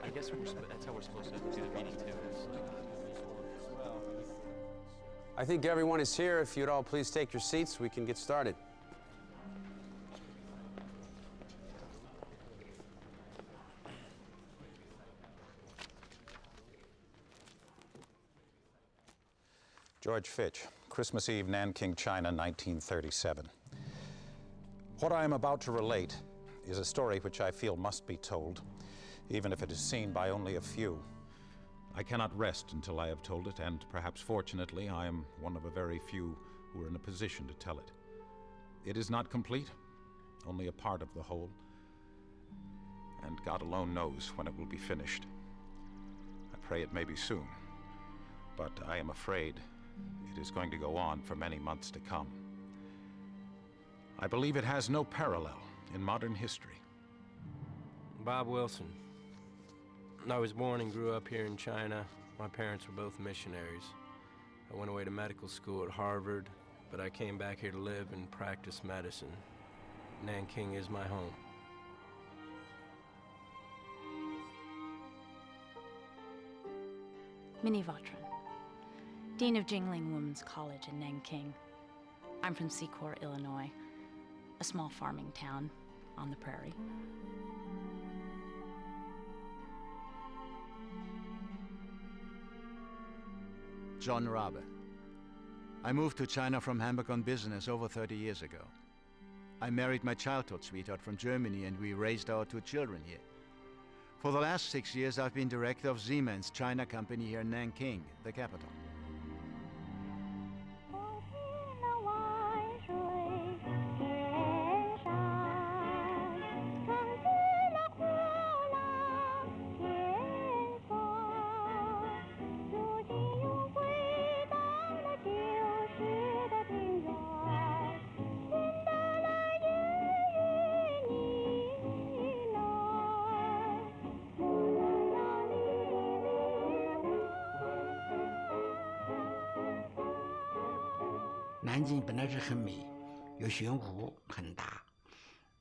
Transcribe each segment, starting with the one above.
I guess that's how we're supposed to do the meeting too. I think everyone is here. If you'd all please take your seats, we can get started. George Fitch, Christmas Eve, Nanking, China, 1937. What I am about to relate is a story which I feel must be told, even if it is seen by only a few. I cannot rest until I have told it, and perhaps fortunately I am one of a very few who are in a position to tell it. It is not complete, only a part of the whole, and God alone knows when it will be finished. I pray it may be soon, but I am afraid it is going to go on for many months to come. I believe it has no parallel in modern history. Bob Wilson. I was born and grew up here in China. My parents were both missionaries. I went away to medical school at Harvard, but I came back here to live and practice medicine. Nanking is my home. Minnie Vautrin, Dean of Jingling Women's College in Nanking. I'm from Secor, Illinois, a small farming town on the prairie. John Rabe. I moved to China from Hamburg on business over 30 years ago. I married my childhood sweetheart from Germany and we raised our 2 children here. For the last 6 years I've been director of Siemens China company here in Nanking, the capital.南京本来是很美，有悬湖，很大。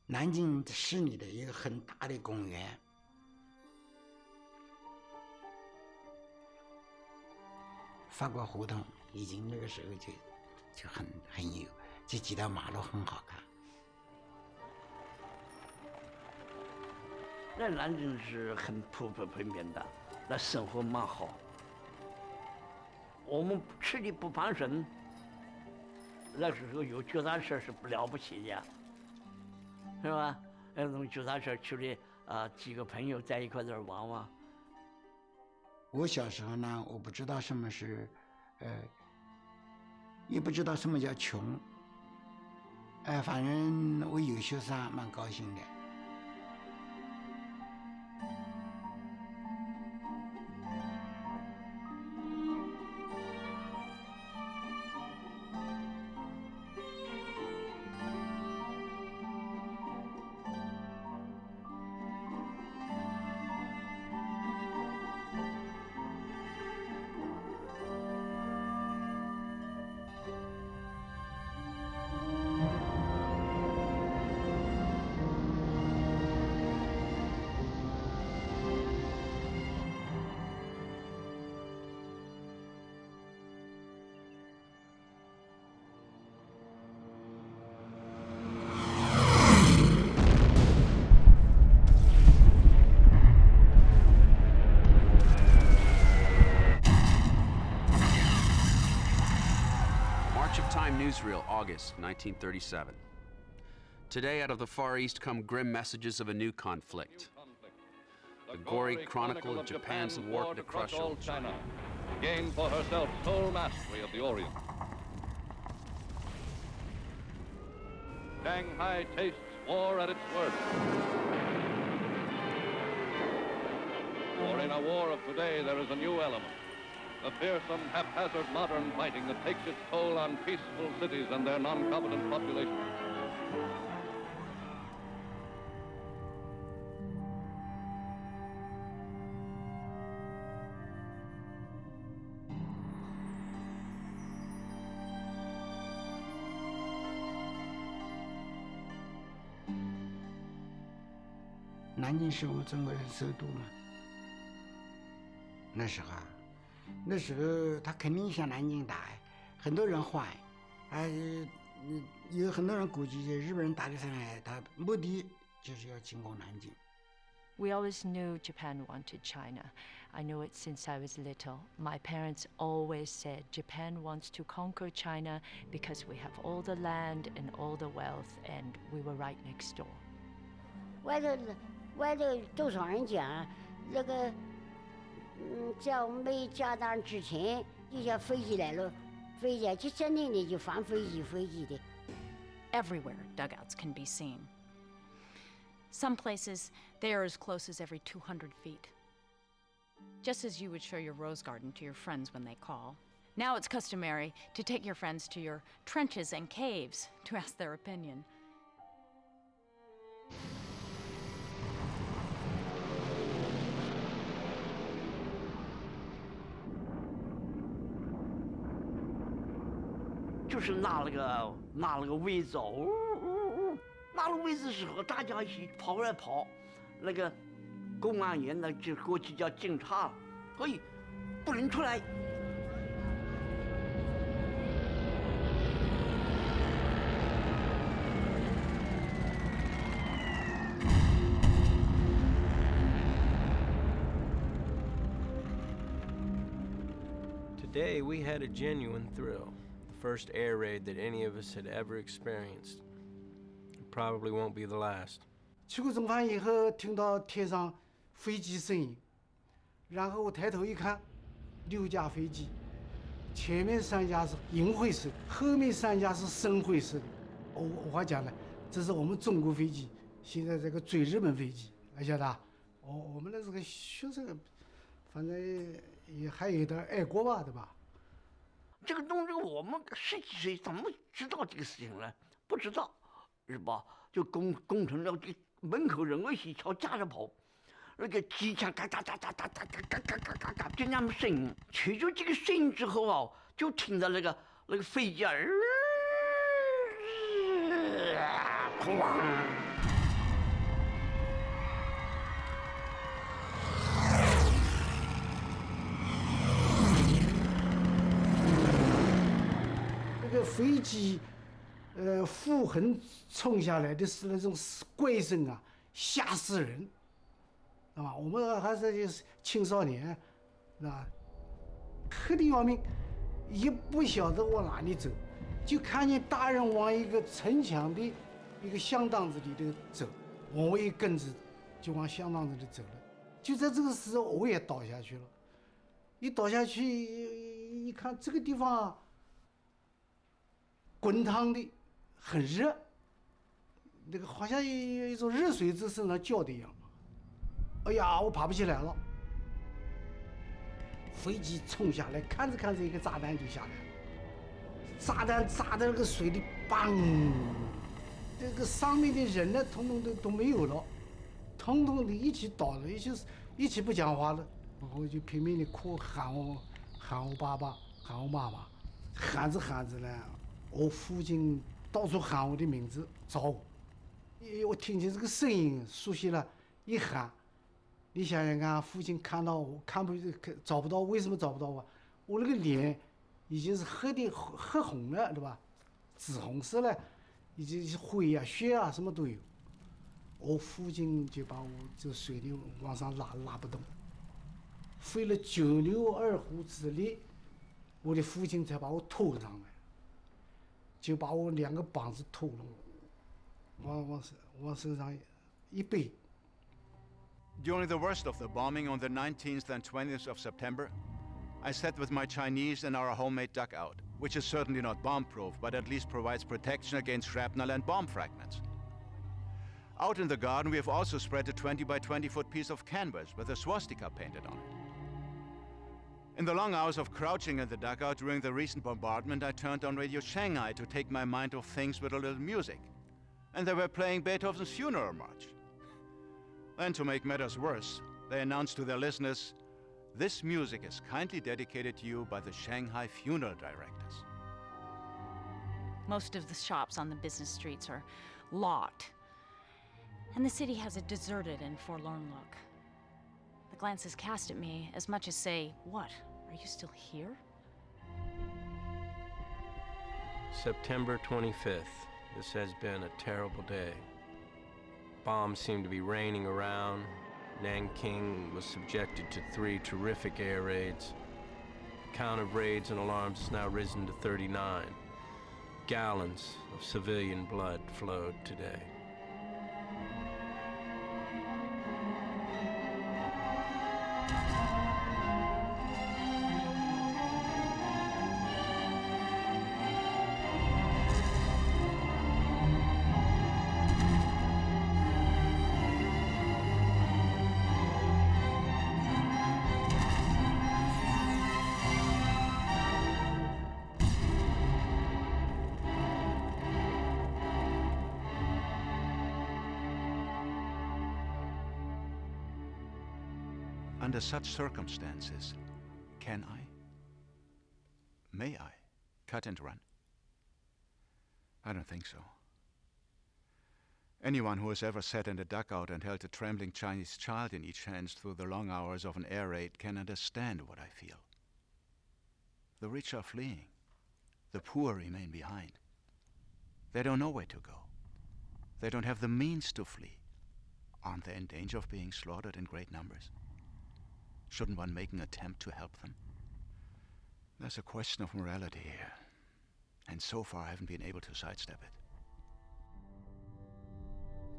南京市里的一个很大的公园。法国胡同已经那个时候就很有，这几条马路很好看。那南京是很普遍的，那生活蛮好。我们吃的不胖身。那时候有脚踏车是不了不起的，是吧？用脚踏车去的几个朋友在一块儿玩玩。我小时候呢，我不知道什么是，也不知道什么叫穷，反正我有学啥蛮高兴的。Newsreel, August 1937. Today, out of the Far East come grim messages of a new conflict. The gory chronicle of Japan's war to crush old China. Gain for herself sole mastery of the Orient. Shanghai tastes war at its worst. For in a war of today, there is a new element. The fearsome, haphazard modern fighting that takes its toll on peaceful cities and their non-competent population. 南京是我们中国人首都嘛。那时候啊，那时候他肯定向南京打，很多人换，有很多人估计日本人打的上来，他目的就是要进攻南京。We always knew Japan wanted China. I knew it since I was little. My parents always said Japan wants to conquer China because we have all the land and all the wealth, and we were right next door. 外头多少人讲，那个，在没加弹之前，就像飞机来了，飞机就真的就放飞机的。Everywhere, dugouts can be seen. Some places, they are as close as every 200 feet. Just as you would show your rose garden to your friends when they call, now it's customary to take your friends to your trenches and caves to ask their opinion. 就是拿了个位子，拿了位子时候，大家一起跑来跑，那个公安员呢就过去叫警察，嘿，不能出来。Today, we had a genuine thrill. The first air raid that any of us had ever experienced. It probably won't be the last. 去过中环以后，听到天上飞机声音，然后我抬头一看，6架飞机，前面3架是银灰色，后面3架是深灰色的。我讲了，这是我们中国飞机，现在这个追日本飞机，晓得？我们的这个学生，反正也还有点爱国吧，对吧？这个东西我们10几岁怎么知道这个事情呢？不知道，是吧？就工程了，这门口人一起朝架着跑，那个机枪嘎嘎嘎嘎嘎嘎嘎嘎嘎嘎嘎，就那么声音。吹出这个声音之后啊，就听到那个飞机哐。飞机，俯横冲下来的是那种怪声啊，吓死人，是吧？我们还是青少年，是吧？吓得要命，也不晓得往哪里走，就看见大人往一个城墙的一个香档子里头走，我也跟着就往香档子里走了。就在这个时候，我也倒下去了。一倒下去，一看这个地方。滚烫的，很热，那个好像有一种热水在身上浇的一样。哎呀，我爬不起来了。飞机冲下来，看着看着，一个炸弹就下来了。炸弹炸在那个水里，砰！这个上面的人呢，统统都没有了，统统的一起倒了，一起不讲话了。我就拼命的哭，喊我爸爸，喊我妈妈，喊着呢。我父亲到处喊我的名字，找我。我听见这个声音，熟悉了，一喊，你想想看，父亲看到我，找不到，为什么找不到我？我那个脸已经是黑红了，对吧？紫红色了，已经是灰啊、血啊，什么都有。我父亲就把我这水里往上拉不动，费了9牛2虎之力，我的父亲才把我拖上来。就把我2个膀子拖了，往身上一背。During the worst of the bombing on the 19th and 20th of September, I sat with my Chinese in our homemade dugout, which is certainly not bomb-proof, but at least provides protection against shrapnel and bomb fragments. Out in the garden, we have also spread a 20 by 20 foot piece of canvas with a swastika painted on it. In the long hours of crouching in the dugout during the recent bombardment, I turned on Radio Shanghai to take my mind off things with a little music. And they were playing Beethoven's Funeral March. Then, to make matters worse, they announced to their listeners, "This music is kindly dedicated to you by the Shanghai funeral directors." Most of the shops on the business streets are locked. And the city has a deserted and forlorn look. The glances cast at me as much as say, "What? Are you still here?" September 25th. This has been a terrible day. Bombs seem to be raining around. Nanking was subjected to 3 terrific air raids. The count of raids and alarms has now risen to 39. Gallons of civilian blood flowed today. Under such circumstances, can I? May I cut and run? I don't think so. Anyone who has ever sat in a dugout and held a trembling Chinese child in each hand through the long hours of an air raid can understand what I feel. The rich are fleeing. The poor remain behind. They don't know where to go. They don't have the means to flee. Aren't they in danger of being slaughtered in great numbers? Shouldn't one make an attempt to help them? There's a question of morality here, and so far I haven't been able to sidestep it.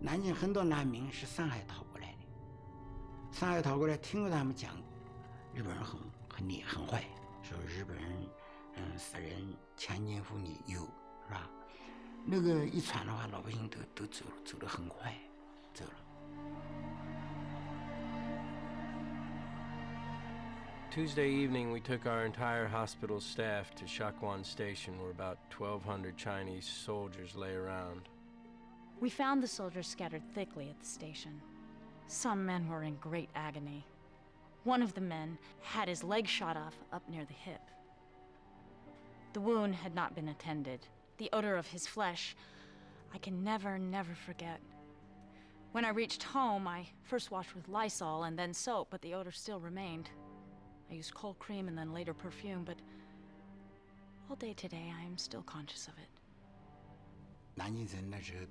南京很多难民是上海逃过来的，上海逃过来，听过他们讲，日本人很坏，说日本人杀人、强奸妇女有，是吧？那个一传的话，老百姓都走了，走得很快，走了。 Tuesday evening, we took our entire hospital staff to Shakuan Station, where about 1,200 Chinese soldiers lay around. We found the soldiers scattered thickly at the station. Some men were in great agony. One of the men had his leg shot off up near the hip. The wound had not been attended. The odor of his flesh, I can never forget. When I reached home, I first washed with Lysol and then soap, but the odor still remained. I used cold cream and then later perfume, but all day today I am still conscious of it. 南京城那时候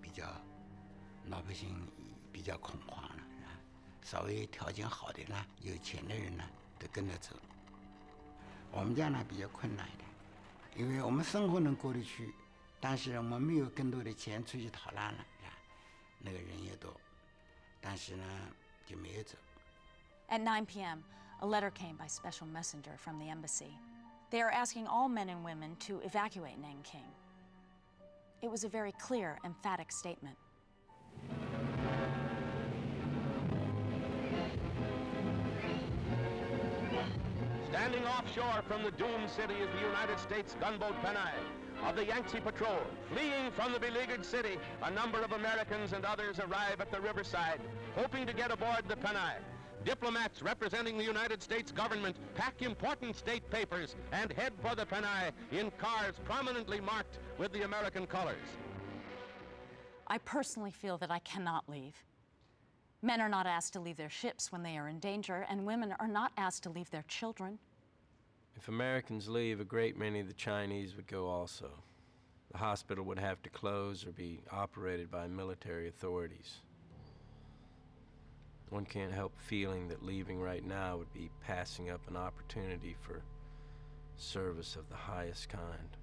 老百姓比较恐慌了，是吧？稍微条件好的呢，有钱的人呢，都跟着走。我们家呢比较困难一点，因为我们生活能过得去，但是我们没有更多的钱出去逃难了，是吧？那个人也多，但是呢就没有走。At 9 p.m., a letter came by special messenger from the embassy. They are asking all men and women to evacuate Nanking. It was a very clear, emphatic statement. Standing offshore from the doomed city is the United States gunboat Panay of the Yangtze Patrol. Fleeing from the beleaguered city, a number of Americans and others arrive at the riverside, hoping to get aboard the Panay. Diplomats representing the United States government pack important state papers and head for the Panay in cars prominently marked with the American colors. I personally feel that I cannot leave. Men are not asked to leave their ships when they are in danger, and women are not asked to leave their children. If Americans leave, a great many of the Chinese would go also. The hospital would have to close or be operated by military authorities. One can't help feeling that leaving right now would be passing up an opportunity for service of the highest kind.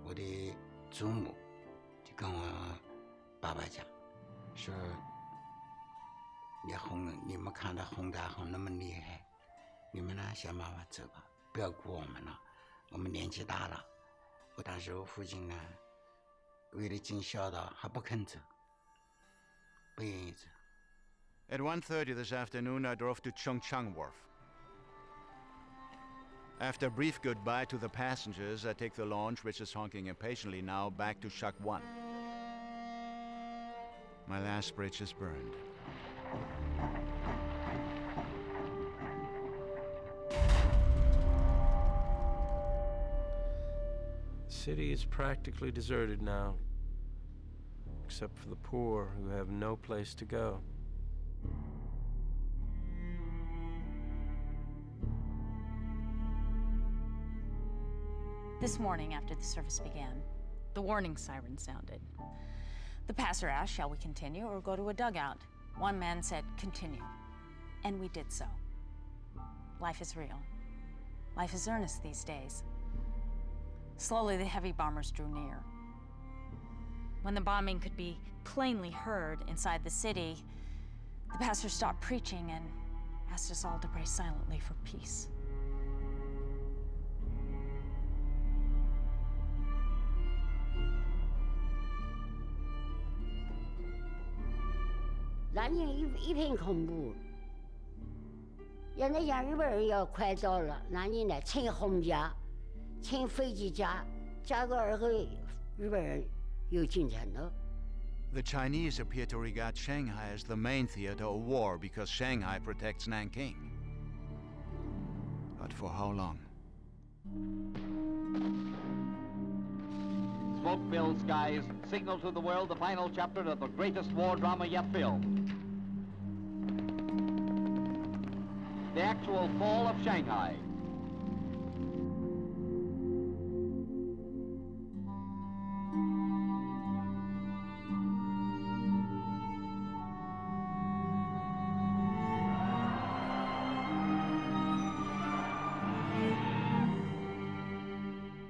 My 祖母就跟我爸爸讲，说你们看到轰炸轰那么厉害，你们呢想办法走吧，不要顾我们了，我们年纪大了。当时我父亲呢，为了尽孝道，还不肯走，不愿意走。At 1:30 this afternoon, I drove to Chongchang Wharf. After a brief goodbye to the passengers, I take the launch, which is honking impatiently now, back to Shack 1. My last bridge is burned. The city is practically deserted now, except for the poor who have no place to go. This morning, after the service began, the warning siren sounded. The pastor asked, shall we continue or go to a dugout? One man said, continue. And we did so. Life is real. Life is earnest these days. Slowly, the heavy bombers drew near. When the bombing could be plainly heard inside the city, the pastor stopped preaching and asked us all to pray silently for peace.南京一片恐怖。现在讲日本人要快到了，南京呢乘红甲，乘飞机加个2个日本人又进城了。The Chinese appear to regard Shanghai as the main theater of war because Shanghai protects Nanking. But for how long? Smoke-filled skies signal to the world the final chapter of the greatest war drama yet filmed. The actual fall of Shanghai.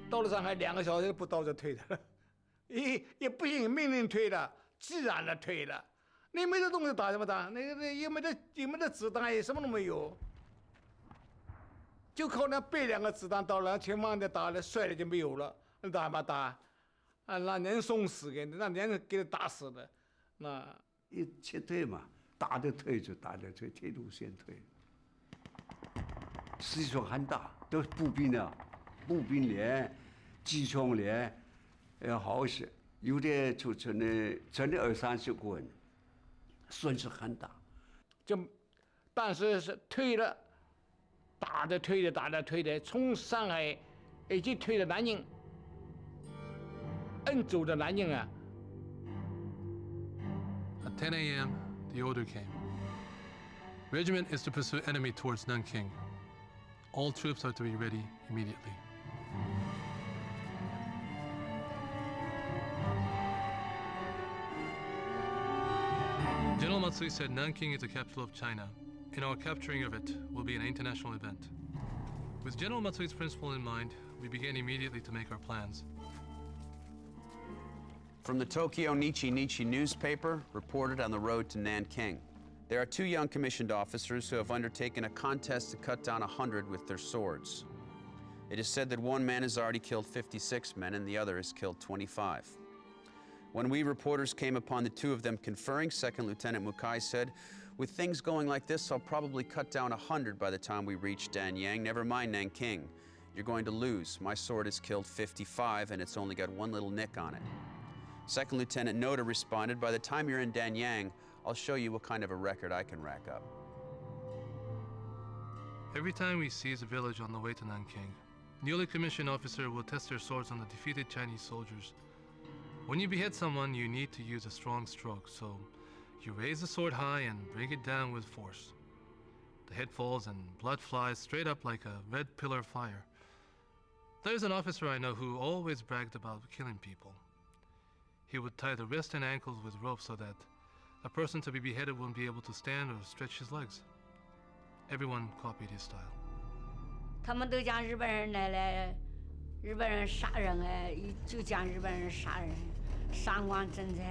到了上海2个小时不到就退的了，也不行，命令退了，自然的退了。你没得东西打什么打？那也没得子弹，也什么都没有，就靠那背2个子弹到了前方的打了，摔了就没有了，那打嘛打，啊，那人送死的，那人给他打死的，那一撤退嘛，打的退就打的退，退路先退。实际上很大，都是步兵啊，步兵连、机枪连，好些，有的就真的20-30个人，损失很大。就，但是是退了。 打的退的，从上海一直退到南京，摁走的南京啊。At 10 a.m., the order came. Regiment is to pursue enemy towards Nanking. All troops are to be ready immediately. General Matsui said Nanking is the capital of China. And our capturing of it will be an international event. With General Matsui's principle in mind, we began immediately to make our plans. From the Tokyo Nichi newspaper, reported on the road to Nanking. There are 2 young commissioned officers who have undertaken a contest to cut down 100 with their swords. It is said that one man has already killed 56 men and the other has killed 25. When we reporters came upon the 2 of them conferring, 2nd Lieutenant Mukai said, "With things going like this, I'll probably cut down 100 by the time we reach Danyang. Never mind Nanking. You're going to lose. My sword has killed 55 and it's only got 1 little nick on it." 2nd Lieutenant Noda responded, "By the time you're in Danyang, I'll show you what kind of a record I can rack up." Every time we seize a village on the way to Nanking, newly commissioned officer will test their swords on the defeated Chinese soldiers. When you behead someone, you need to use a strong stroke, so you raise the sword high and bring it down with force. The head falls and blood flies straight up like a red pillar of fire. There's an officer I know who always bragged about killing people. He would tie the wrist and ankles with ropes so that a person to be beheaded wouldn't be able to stand or stretch his legs. Everyone copied his style. 他们都讲日本人来了，日本人杀人哎，就讲日本人杀人，三光政策。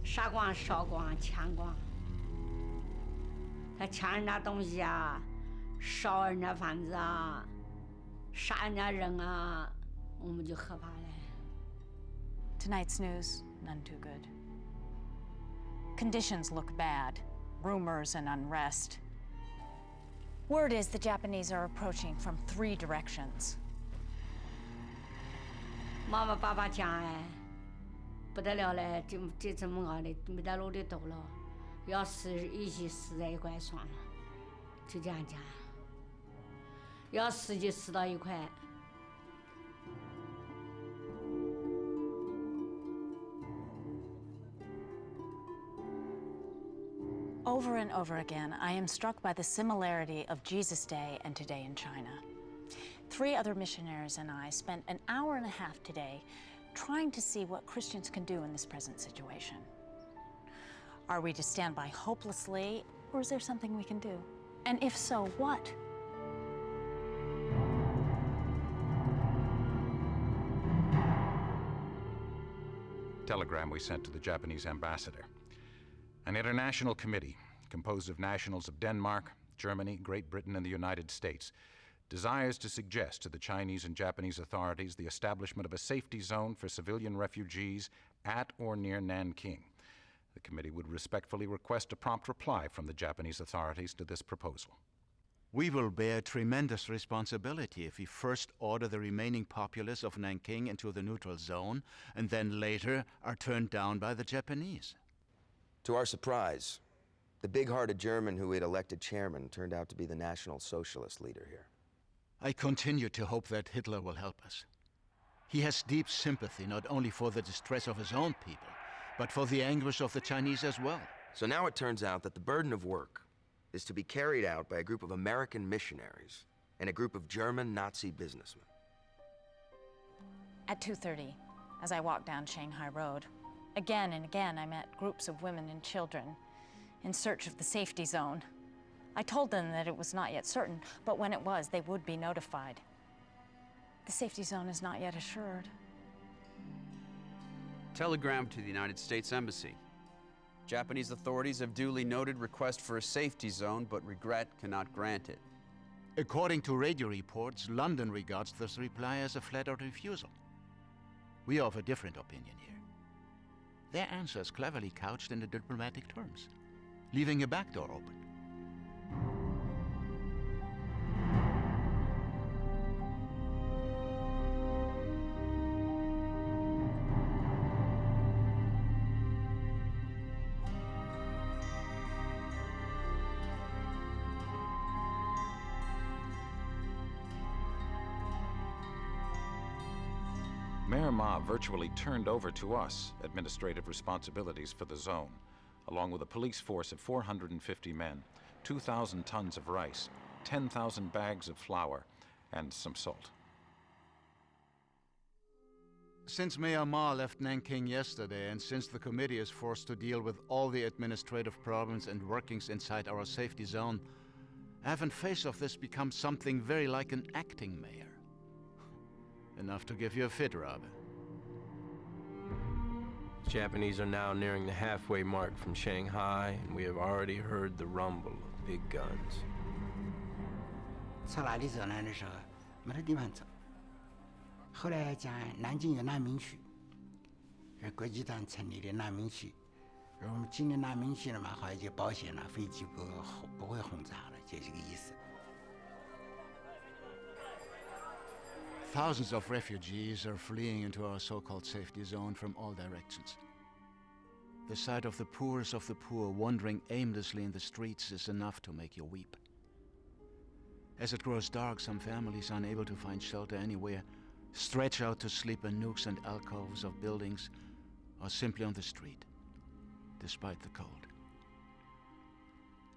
杀光、烧光、抢光，他抢人家东西啊，烧人家房子啊，杀人家人啊，我们就害怕了。 Tonight's news, none too good. Conditions look bad, rumors and unrest. Word is the Japanese are approaching from 3 directions. 妈妈爸爸讲哎，不得了嘞，这怎么搞的？没得路的走了，要死一起死在一块算了，就这样讲。要死就死到一块。Over and over again, I am struck by the similarity of Jesus' day and today in China. 3 other missionaries and I spent an hour and a half today trying to see what Christians can do in this present situation. Are we to stand by hopelessly, or is there something we can do? And if so, what? Telegram we sent to the Japanese ambassador. An international committee composed of nationals of Denmark, Germany, Great Britain, and the United States desires to suggest to the Chinese and Japanese authorities the establishment of a safety zone for civilian refugees at or near Nanking. The committee would respectfully request a prompt reply from the Japanese authorities to this proposal. We will bear tremendous responsibility if we first order the remaining populace of Nanking into the neutral zone and then later are turned down by the Japanese. To our surprise, the big-hearted German who we'd elected chairman turned out to be the National Socialist leader here. I continue to hope that Hitler will help us. He has deep sympathy not only for the distress of his own people, but for the anguish of the Chinese as well. So now it turns out that the burden of work is to be carried out by a group of American missionaries and a group of German Nazi businessmen. At 2:30, as I walked down Shanghai Road, again and again I met groups of women and children in search of the safety zone. I told them that it was not yet certain, but when it was, they would be notified. The safety zone is not yet assured. Telegram to the United States Embassy. Japanese authorities have duly noted request for a safety zone, but regret cannot grant it. According to radio reports, London regards this reply as a flat-out refusal. We are of a different opinion here. Their answer is cleverly couched in the diplomatic terms, leaving a back door open. Mayor Ma virtually turned over to us administrative responsibilities for the zone, along with a police force of 450 men, 2,000 tons of rice, 10,000 bags of flour, and some salt. Since Mayor Ma left Nanking yesterday, and since the committee is forced to deal with all the administrative problems and workings inside our safety zone, I have in face of this become something very like an acting mayor. Enough to give you a fit, Robert. The Japanese are now nearing the halfway mark from Shanghai, and we have already heard the rumble of big guns. 从哪里走呢？那时候没得地方走。后来讲南京有难民区，是国际党成立的难民区。如果我们进了难民区了嘛，好像就保险了，飞机不会轰炸了，就这个意思。 Thousands of refugees are fleeing into our so-called safety zone from all directions. The sight of the poorest of the poor wandering aimlessly in the streets is enough to make you weep. As it grows dark, some families, unable to find shelter anywhere, stretch out to sleep in nooks and alcoves of buildings or simply on the street, despite the cold.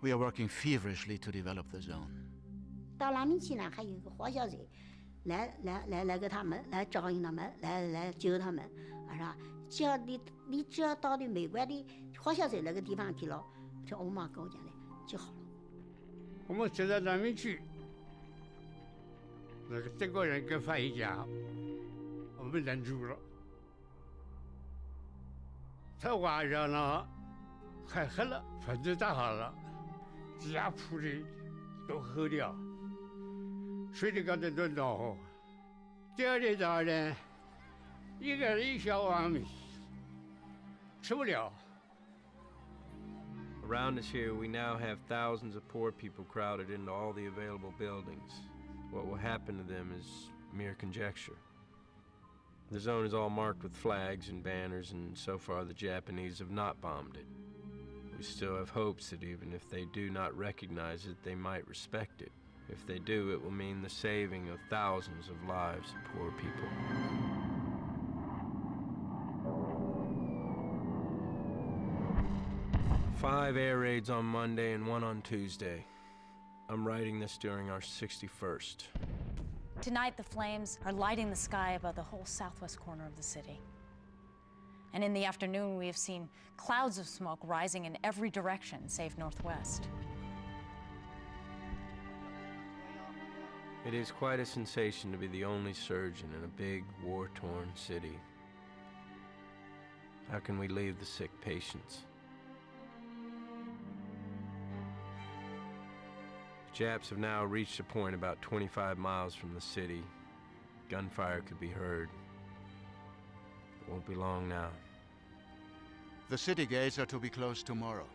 We are working feverishly to develop the zone. 到难民区呢，还有一个花小队。 来给他们，来照应他们，来救他们，是吧？只要你只要到的美国的花小水那个地方去了，这我妈跟我讲的就好了。我们就在难民区，那个德国人跟翻译讲，我们忍住了。他晚上呢还黑了，房子搭好了，地下铺的都厚掉。 睡得刚才都暖和，第二天早上呢，一个人一小碗米，吃不了。Around us here, we now have thousands of poor people crowded into all the available buildings. What will happen to them is mere conjecture. The zone is all marked with flags and banners, and so far the Japanese have not bombed it. We still have hopes that even if they do not recognize it, they might respect it. If they do, it will mean the saving of thousands of lives of poor people. 5 air raids on Monday and 1 on Tuesday. I'm writing this during our 61st. Tonight, the flames are lighting the sky above the whole southwest corner of the city. And in the afternoon, we have seen clouds of smoke rising in every direction, save northwest. It is quite a sensation to be the only surgeon in a big, war-torn city. How can we leave the sick patients? The Japs have now reached a point about 25 miles from the city. Gunfire could be heard. It won't be long now. The city gates are to be closed tomorrow.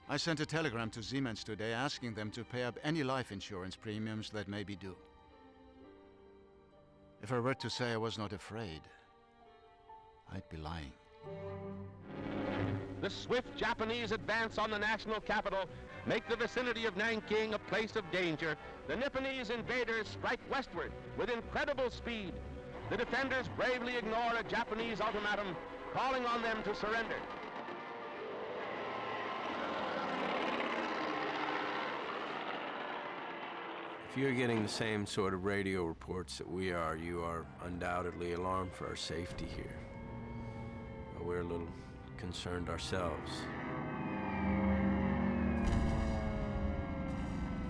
I sent a telegram to Siemens today asking them to pay up any life insurance premiums that may be due. If I were to say I was not afraid, I'd be lying. The swift Japanese advance on the national capital make the vicinity of Nanking a place of danger. The Nipponese invaders strike westward with incredible speed. The defenders bravely ignore a Japanese ultimatum calling on them to surrender. If you're getting the same sort of radio reports that we are, you are undoubtedly alarmed for our safety here. But we're a little concerned ourselves.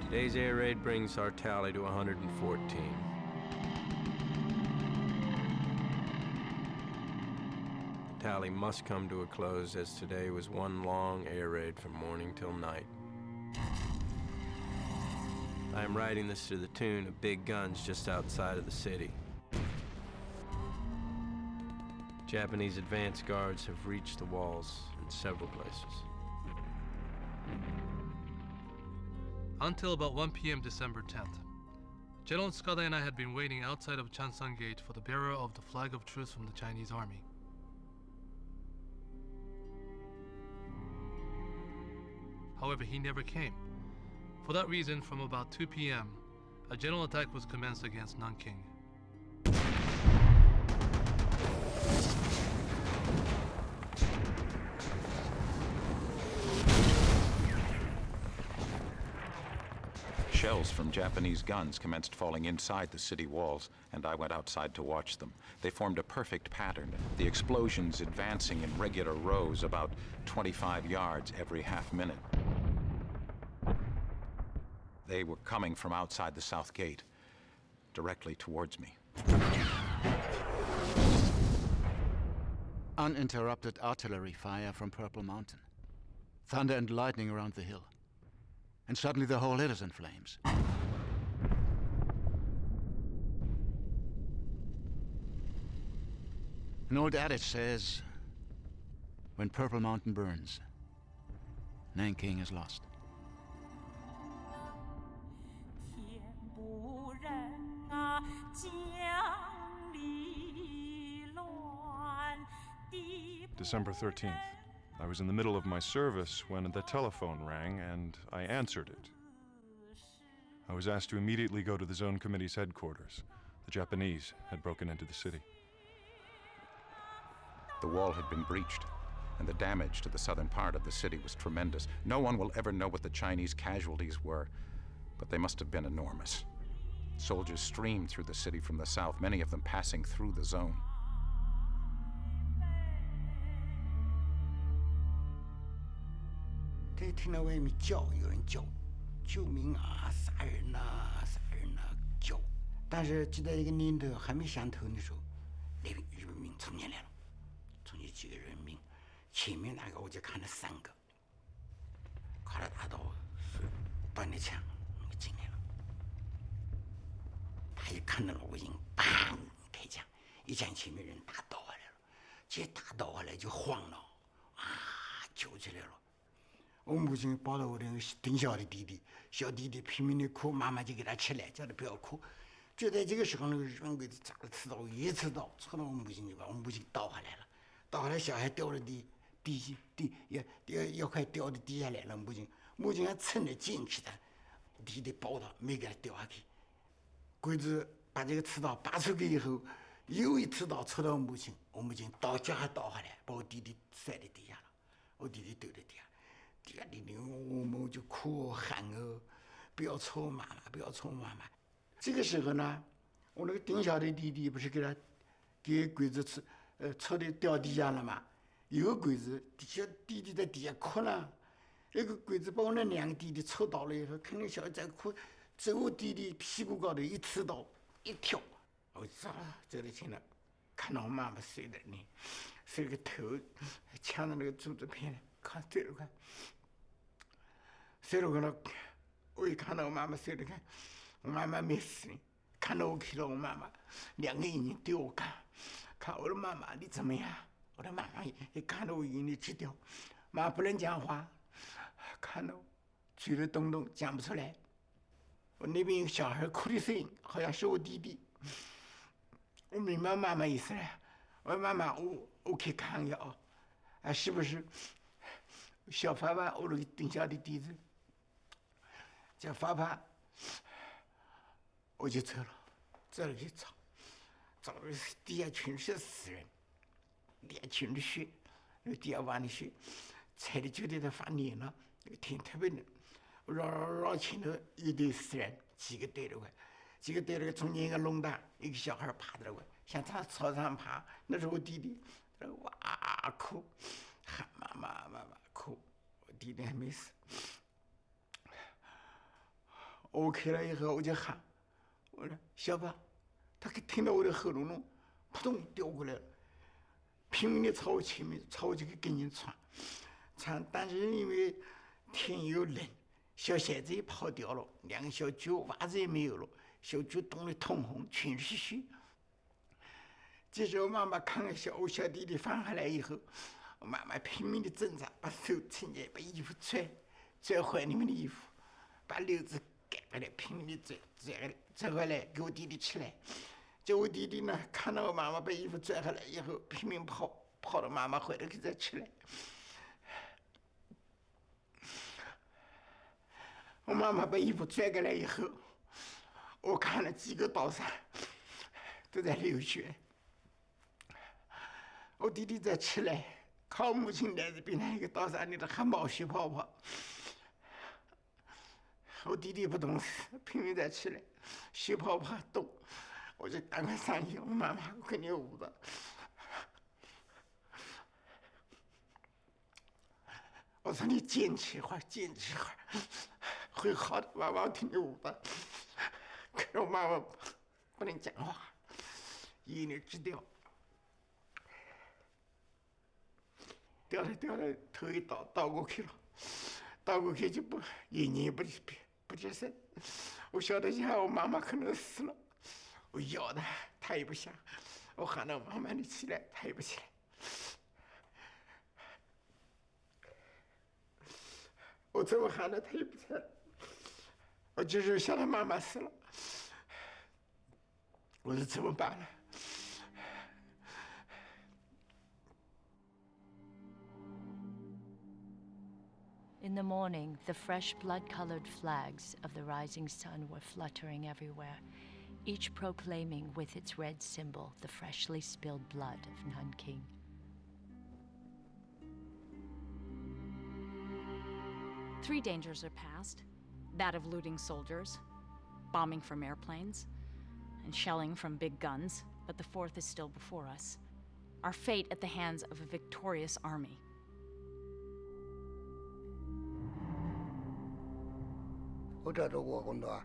Today's air raid brings our tally to 114. The tally must come to a close, as today was one long air raid from morning till night. I am writing this to the tune of big guns just outside of the city. Japanese advance guards have reached the walls in several places. Until about 1 p.m. December 10th. General Scudder and I had been waiting outside of Chansung Gate for the bearer of the flag of truce from the Chinese army. However, he never came. For that reason, from about 2 p.m., a general attack was commenced against Nanking. Shells from Japanese guns commenced falling inside the city walls, and I went outside to watch them. They formed a perfect pattern, the explosions advancing in regular rows about 25 yards every half minute. They were coming from outside the south gate, directly towards me. Uninterrupted artillery fire from Purple Mountain. Thunder and lightning around the hill. And suddenly the whole hill is in flames. An old adage says, when Purple Mountain burns, Nanking is lost. December 13th. I was in the middle of my service when the telephone rang, and I answered it. I was asked to immediately go to the Zone Committee's headquarters. The Japanese had broken into the city. The wall had been breached, and the damage to the southern part of the city was tremendous. No one will ever know what the Chinese casualties were, but they must have been enormous. Soldiers streamed through the city from the south, many of them passing through the zone. They 听到外面叫，有人叫，救命啊！杀人呐，杀人呐！叫。但是就在一个念头还没想透的时候，那边日本兵冲进来了，冲进几个人兵，前面那个我就看了3个，挎着大刀，端着枪进来了。他一看到了我，已经砰开枪，一枪前面人打倒下来了，这打倒下来就慌了，啊，救起来了。我母亲抱着我的挺小的弟弟，小弟弟拼命的哭，妈妈就给他吃来，叫他不要哭。就在这个时候，那个日本鬼子扎了刺刀，一刺刀戳到我母亲就把我母亲倒下来了，倒下来小孩掉了要快掉的地下来了，母亲还趁着进去的，弟弟抱他没给他掉下去。鬼子把这个刺刀拔出去以后，又一刺刀戳到我母亲倒脚还倒下来，把我弟弟摔在地下了，我弟弟丢在地下。地下弟我们就哭喊哦，不要戳我妈妈，不要戳我妈妈。这个时候呢，我那个顶小的弟弟不是给鬼子戳的掉地下了吗？有个鬼子小弟弟在底下哭了，那个鬼子把我那两个弟弟戳倒了以后，看那小孩在哭，在我弟弟屁股高头一刺刀一跳，我走了进来，看到我妈妈睡在那，睡个头呛到那个竹子片里，看睡了看。睡了看，我一看到我妈妈睡了看，我妈妈没死，看到我看到我妈妈，两个眼睛对我看我的妈妈你怎么样？我的妈妈也看到我眼里直掉，妈不能讲话，看到嘴里动动讲不出来。我那边有小孩哭的声音，好像是我弟弟。我明白妈妈意思了，我说妈妈我去看一下啊，是不是小发发我那个顶下的弟子？叫发发，我就走了去找到地下全是死人，地下全是血，那个地下挖的血，踩的就在那发黏了，那个天特别冷，我绕前头一堆死人，几个堆了块，中间一个窿大，一个小孩趴在那块，向他草上爬，那是我弟弟，哇哭，喊妈妈哭，我弟弟还没死。我开了以后，我就喊，我说小宝，他听到我的喉咙中扑通掉过来了，拼命的朝我前面，朝我这个跟前窜，但是因为天又冷，小鞋子也跑掉了，两个小脚袜子也没有了，小脚冻得通红，全是血。这时候妈妈看到我小弟弟放下来以后，我妈妈拼命的挣扎，把手撑起来，把衣服拽怀里面的衣服，把溜子盖回来，拼命的拽回来，给我弟弟起来。叫我弟弟呢，看到我妈妈把衣服拽回来以后，拼命跑到妈妈怀里给再起来。我妈妈把衣服拽过来以后，我看了几个刀伤，都在流血。我弟弟再起来，靠母亲来这边那一个刀伤里头还冒血泡泡。我弟弟不懂事，拼命再起来，血泡泡动，我就赶快上去，我妈妈肯定捂着。我说你坚持一会儿，会好的。妈妈听你捂着，可是我妈妈不能讲话，眼泪直掉。掉了，头一倒过去了，倒过去就眼睛也不接声。我晓得下我妈妈可能死了，我摇她，她也不响。我喊她妈妈你起来，她也不起来。我怎么喊她，她也不起来。我就是想她妈妈死了，我说怎么办呢？In the morning, the fresh blood-colored flags of the rising sun were fluttering everywhere, each proclaiming with its red symbol the freshly spilled blood of Nanking. Three dangers are past: that of looting soldiers, bombing from airplanes, and shelling from big guns, but the fourth is still before us. Our fate at the hands of a victorious army. 我这都我工作，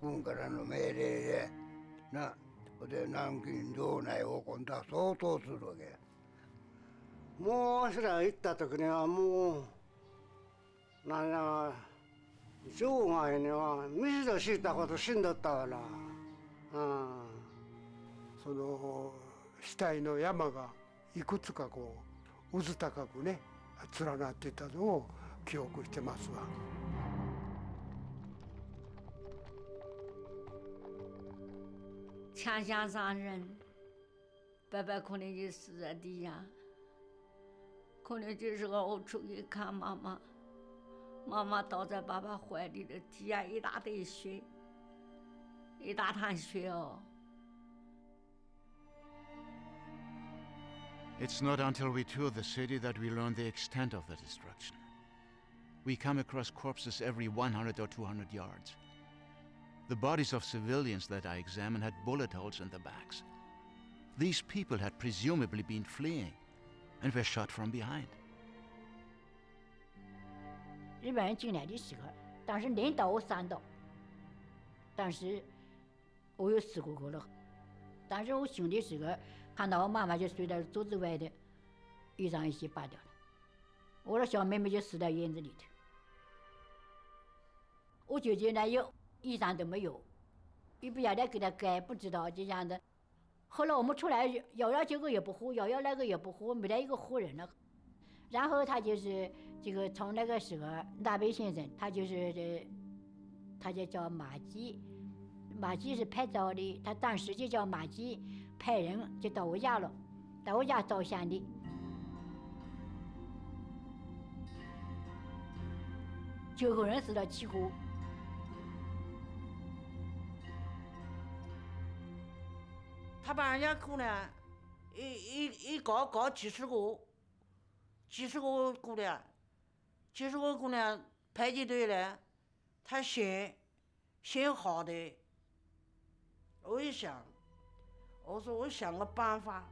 我个人都没得，那我在南京就来我工作，相当するけ。もうそれ行った時にはもうなんや生涯には水と知ったこと死んだったから、その死体の山がいくつかこう渦高くね連なってたのを記憶してますわ。枪下伤人，爸爸可能就死在地上，可能就是我出去看妈妈，妈妈倒在爸爸怀里的，地下一大堆血，一大滩血哦。 It's not until we tour the city that we learn the extent of the destruction. We come across corpses every 100 or 200 yards. The bodies of civilians that I examined had bullet holes in their backs. These people had presumably been fleeing and were shot from behind. 日本人进来的时候，当时连刀我3刀，但是我有死过了。但是我醒的时候，看到我妈妈就睡在桌子外的，衣裳一起扒掉了，我的小妹妹就死在院子里头。我姐姐呢，有衣裳都没有，也不晓得给她盖，不知道就这样的。后来我们出来，摇这个也不喝，摇那个也不喝，没得一个活人了。然后他就是这个从那个时候，大北先生他就是他就叫马基。 马基是拍照的，他当时就叫马基，派人就到我家了，到我家照相的。9个人死了7个。他把人家姑娘，一搞几十个姑娘，几十个姑娘排起队来，他选好的。 我一想，我说我想个办法，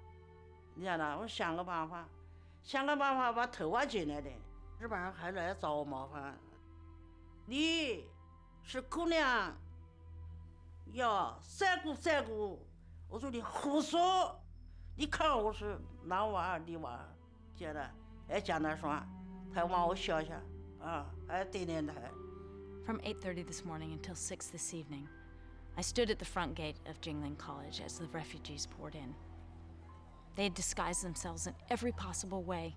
你知道吗？我想个办法把头发剪来的。日本人还来找我麻烦。你是姑娘，要3个。我说你胡说，你看我是男娃女娃，觉得还讲那说，他往我笑笑，啊，还点头。 From 8:30 this morning until 6 this evening. I stood at the front gate of Jingling College as the refugees poured in. They had disguised themselves in every possible way.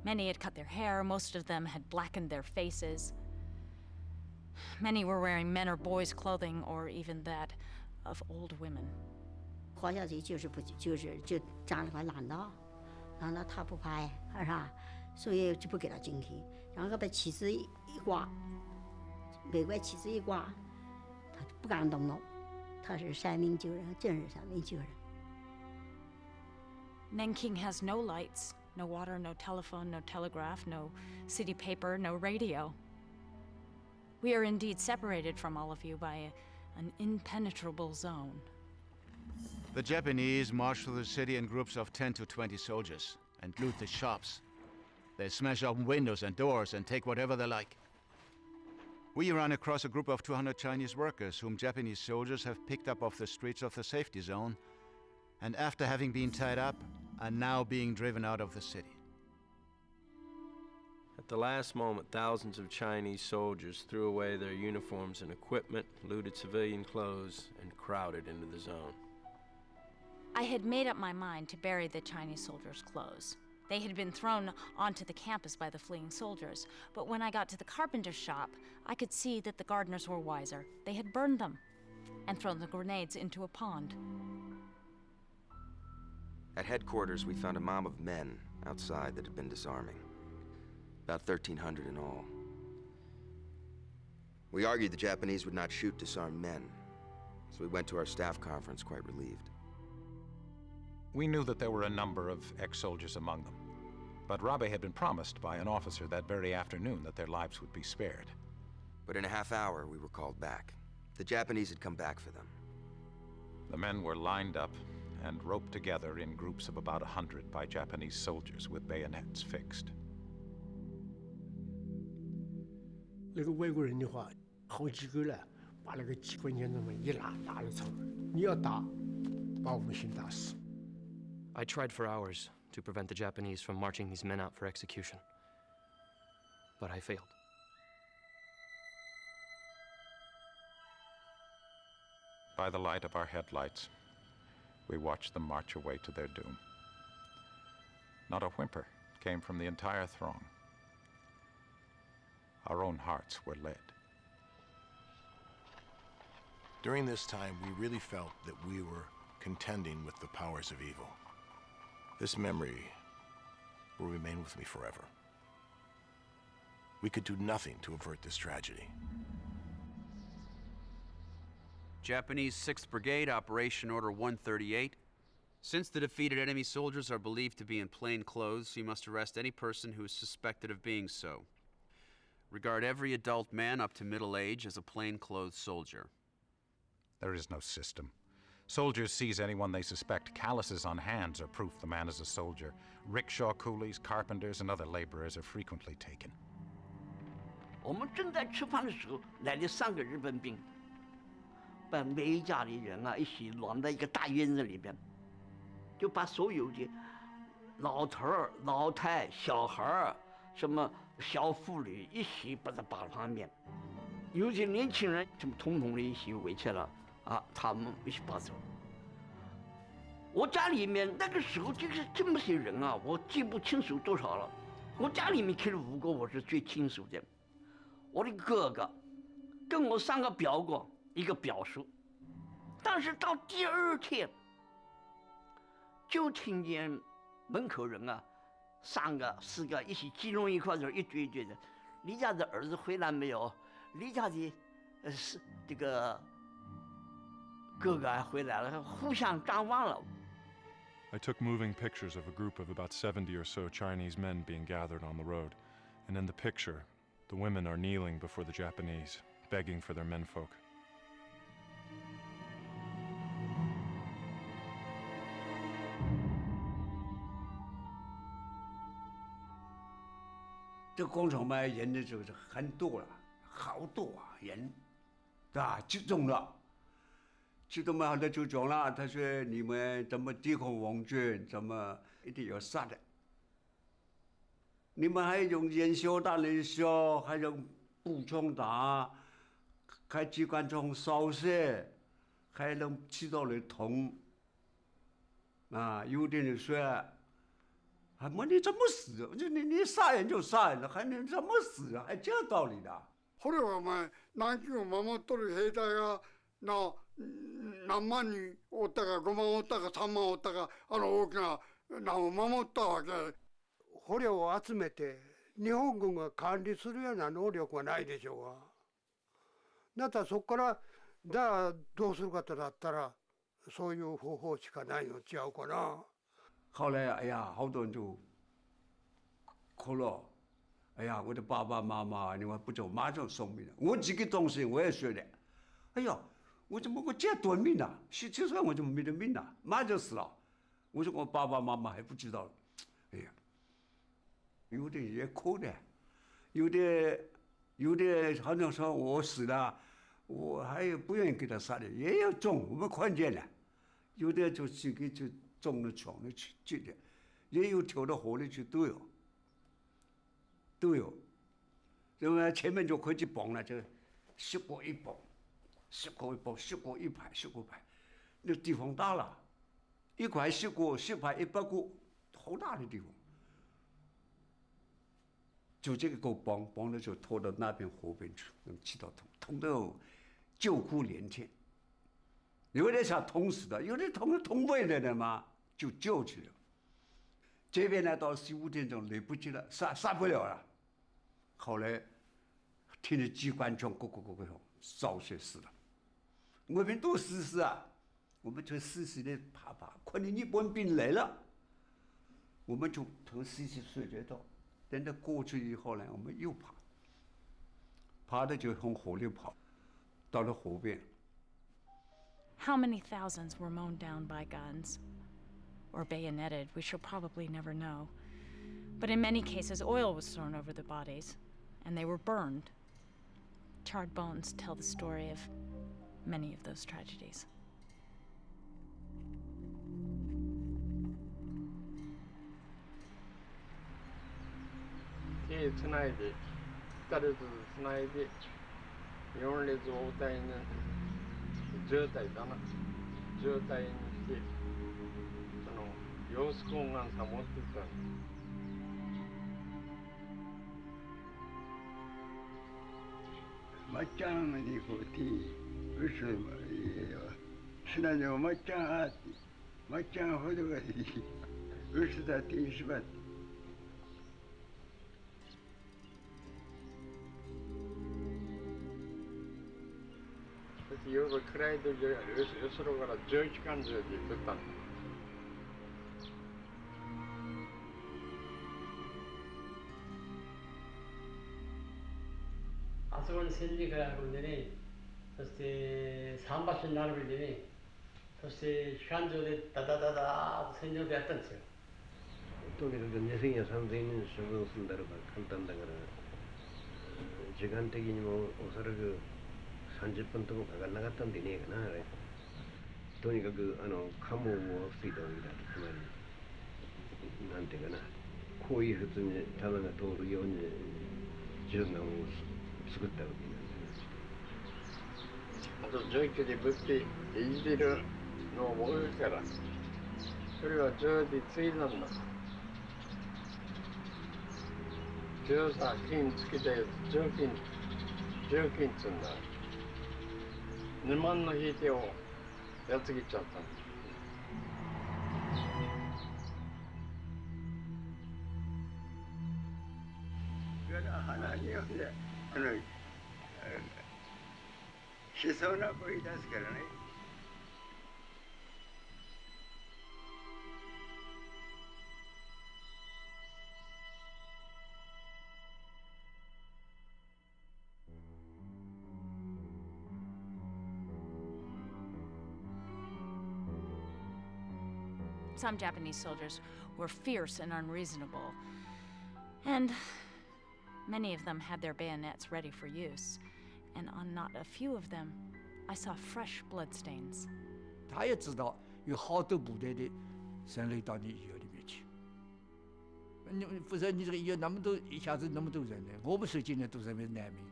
Many had cut their hair, most of them had blackened their faces. Many were wearing men or boys' clothing, or even that of old women. 活下去就长了块烂刀，难道他不怕呀？是吧？所以就不给他进去，然后把旗子一挂，美国旗子一挂。 他不敢动了，他是3命救人，真是3命救人。Nanking has no lights, no water, no telephone, no telegraph, no city paper, no radio. We are indeed separated from all of you by an impenetrable zone. The Japanese march through the city in groups of 10 to 20 soldiers and loot the shops. They smash open windows and doors and take whatever they like. We run across a group of 200 Chinese workers whom Japanese soldiers have picked up off the streets of the safety zone, and after having been tied up, are now being driven out of the city. At the last moment, thousands of Chinese soldiers threw away their uniforms and equipment, looted civilian clothes, and crowded into the zone. I had made up my mind to bury the Chinese soldiers' clothes. They had been thrown onto the campus by the fleeing soldiers, but when I got to the carpenter's shop, I could see that the gardeners were wiser. They had burned them and thrown the grenades into a pond. At headquarters, we found a mob of men outside that had been disarming. About 1,300 in all. We argued the Japanese would not shoot disarmed men, so we went to our staff conference quite relieved. We knew that there were a number of ex-soldiers among them, but Rabe had been promised by an officer that very afternoon that their lives would be spared. But in a half hour, we were called back. The Japanese had come back for them. The men were lined up and roped together in groups of about 100 by Japanese soldiers with bayonets fixed. 那个外国人的话，好几个了，把那个机关枪这么一拉了走。你要打，把我们先打死。 I tried for hours to prevent the Japanese from marching these men out for execution, but I failed. By the light of our headlights, we watched them march away to their doom. Not a whimper came from the entire throng. our own hearts were led. During this time, we really felt that we were contending with the powers of evil. This memory will remain with me forever. We could do nothing to avert this tragedy. Japanese 6th Brigade, Operation Order 138. Since the defeated enemy soldiers are believed to be in plain clothes, you must arrest any person who is suspected of being so. Regard every adult man up to middle age as a plainclothes soldier. There is no system. Soldiers seize anyone they suspect. Calluses on hands are proof the man is a soldier. Rickshaw coolies, carpenters, and other laborers are frequently taken. 我们正在吃饭的时候，来了3个日本兵，把每一家的人啊一起乱在一个大院子里边，就把所有的老头儿、老太、小孩儿、什么小妇女一起把它绑上面，有些年轻人就统统的一起围起来了啊，他们一起绑走。我家里面那个时候就是这么些人啊，我记不清楚多少了。我家里面去了5个，我是最清楚的。我的哥哥，跟我3个表哥，1个表叔。但是到第2天，就听见门口人啊，3个、4个一起集中一块儿，一堆一堆的。你家的儿子回来没有？你家的是这个哥哥还回来了，互相张望了。I took moving pictures of a group of about 70 or so Chinese men being gathered on the road, and in the picture, the women are kneeling before the Japanese, begging for their menfolk. The 工厂嘛，人的就是很多了，好多啊人，啊，集中了。集中嘛，后来就讲了，他说你们怎么抵抗王军，怎么一定要杀的。你们还用燃烧弹来烧，还用步枪打，还机关枪扫射，还能起到来捅。啊，有的人说，还问你怎么死？你杀人就杀人了，还能怎么死啊？还这道理的？これはお前南京を守っとる兵隊が何万人おったか5万おったか3万おったか大きな何を守ったわけ。捕虜を集めて日本軍が管理するような能力はないでしょうが。だったらそこからじゃあどうするかとなったらそういう方法しかないの違うかな。后来哎呀，好多人就哭了。哎呀，我的爸爸妈妈，你们不走，马上送命了。我自己当时我也说的，哎呀，我怎么我这短命啊？17岁我怎么没得命啊？马上死了。我说我爸爸妈妈还不知道了。哎呀，有的也哭的，有的好像说我死了，我还不愿意给他杀的，也有中，我们看见了。有的就自己就中了枪了去的，也有跳到河里去都有。都有，因为前面就可以去绑了，就10个一绑，10个一绑，10个一排，10个排，那地方大了，1块10个，10排100个，好大的地方。就这个够绑了就拖到那边河边去，能气到痛到救苦连天。有的想痛死的，有的痛不来的嘛，就救去了。这边呢，到4、5点钟来不及了，杀不了了。后来听着机关枪咕扫射死了。我们都死啊，我们就死的怕，看见日本兵来了，我们就从死睡觉到，等到过去以后呢，我们又爬的就从河里跑，到了河边。How many thousands were mown down by guns? Or bayoneted, we shall probably never know. But in many cases, oil was thrown over the bodies, and they were burned. Charred bones tell the story of many of those tragedies. Tonight, that is tonight. 영원히 오다이는 저다이잖아. 저다이는 요스공간 사모트선 맞짱 이고 티 그래서 신나죠 맞짱 호도가 그래서 다 뒤시bat 그래서 여기 크라이들 여기로 가라 저 시간 저기 됐다. 아스원 생리가 그러더니 그때 3박씩 나눠버리더니 그때 시간전에 다다다다 생겨됐던지요. 또 그래도 내생에 선생님 신경 쓴다고 간단다거나 시간대기 뭐 어서를 그 30분 동안 가갈 나갔던 데니까나 또니까 그 카모 뭐 없이다니다 그만 난데가나 코이 흐든 다만가 도로 연이 지나고 죽었다고 아주 저기까지 먹기 이리를 너무 먹을 거라 그리고 저기 트이런다 저사 긴 스키대 저긴 쓴다 너만 히데오 야트기 짰다 그러나 하나님의 시선을 보이다스 그러네. Some Japanese soldiers were fierce and unreasonable, and many of them had their bayonets ready for use. And on not a few of them, I saw fresh bloodstains. 他也知道有好多部队的生类到你医院里面去，否则你这个医院那么多一下子那么多人呢，我们受进来都是难民，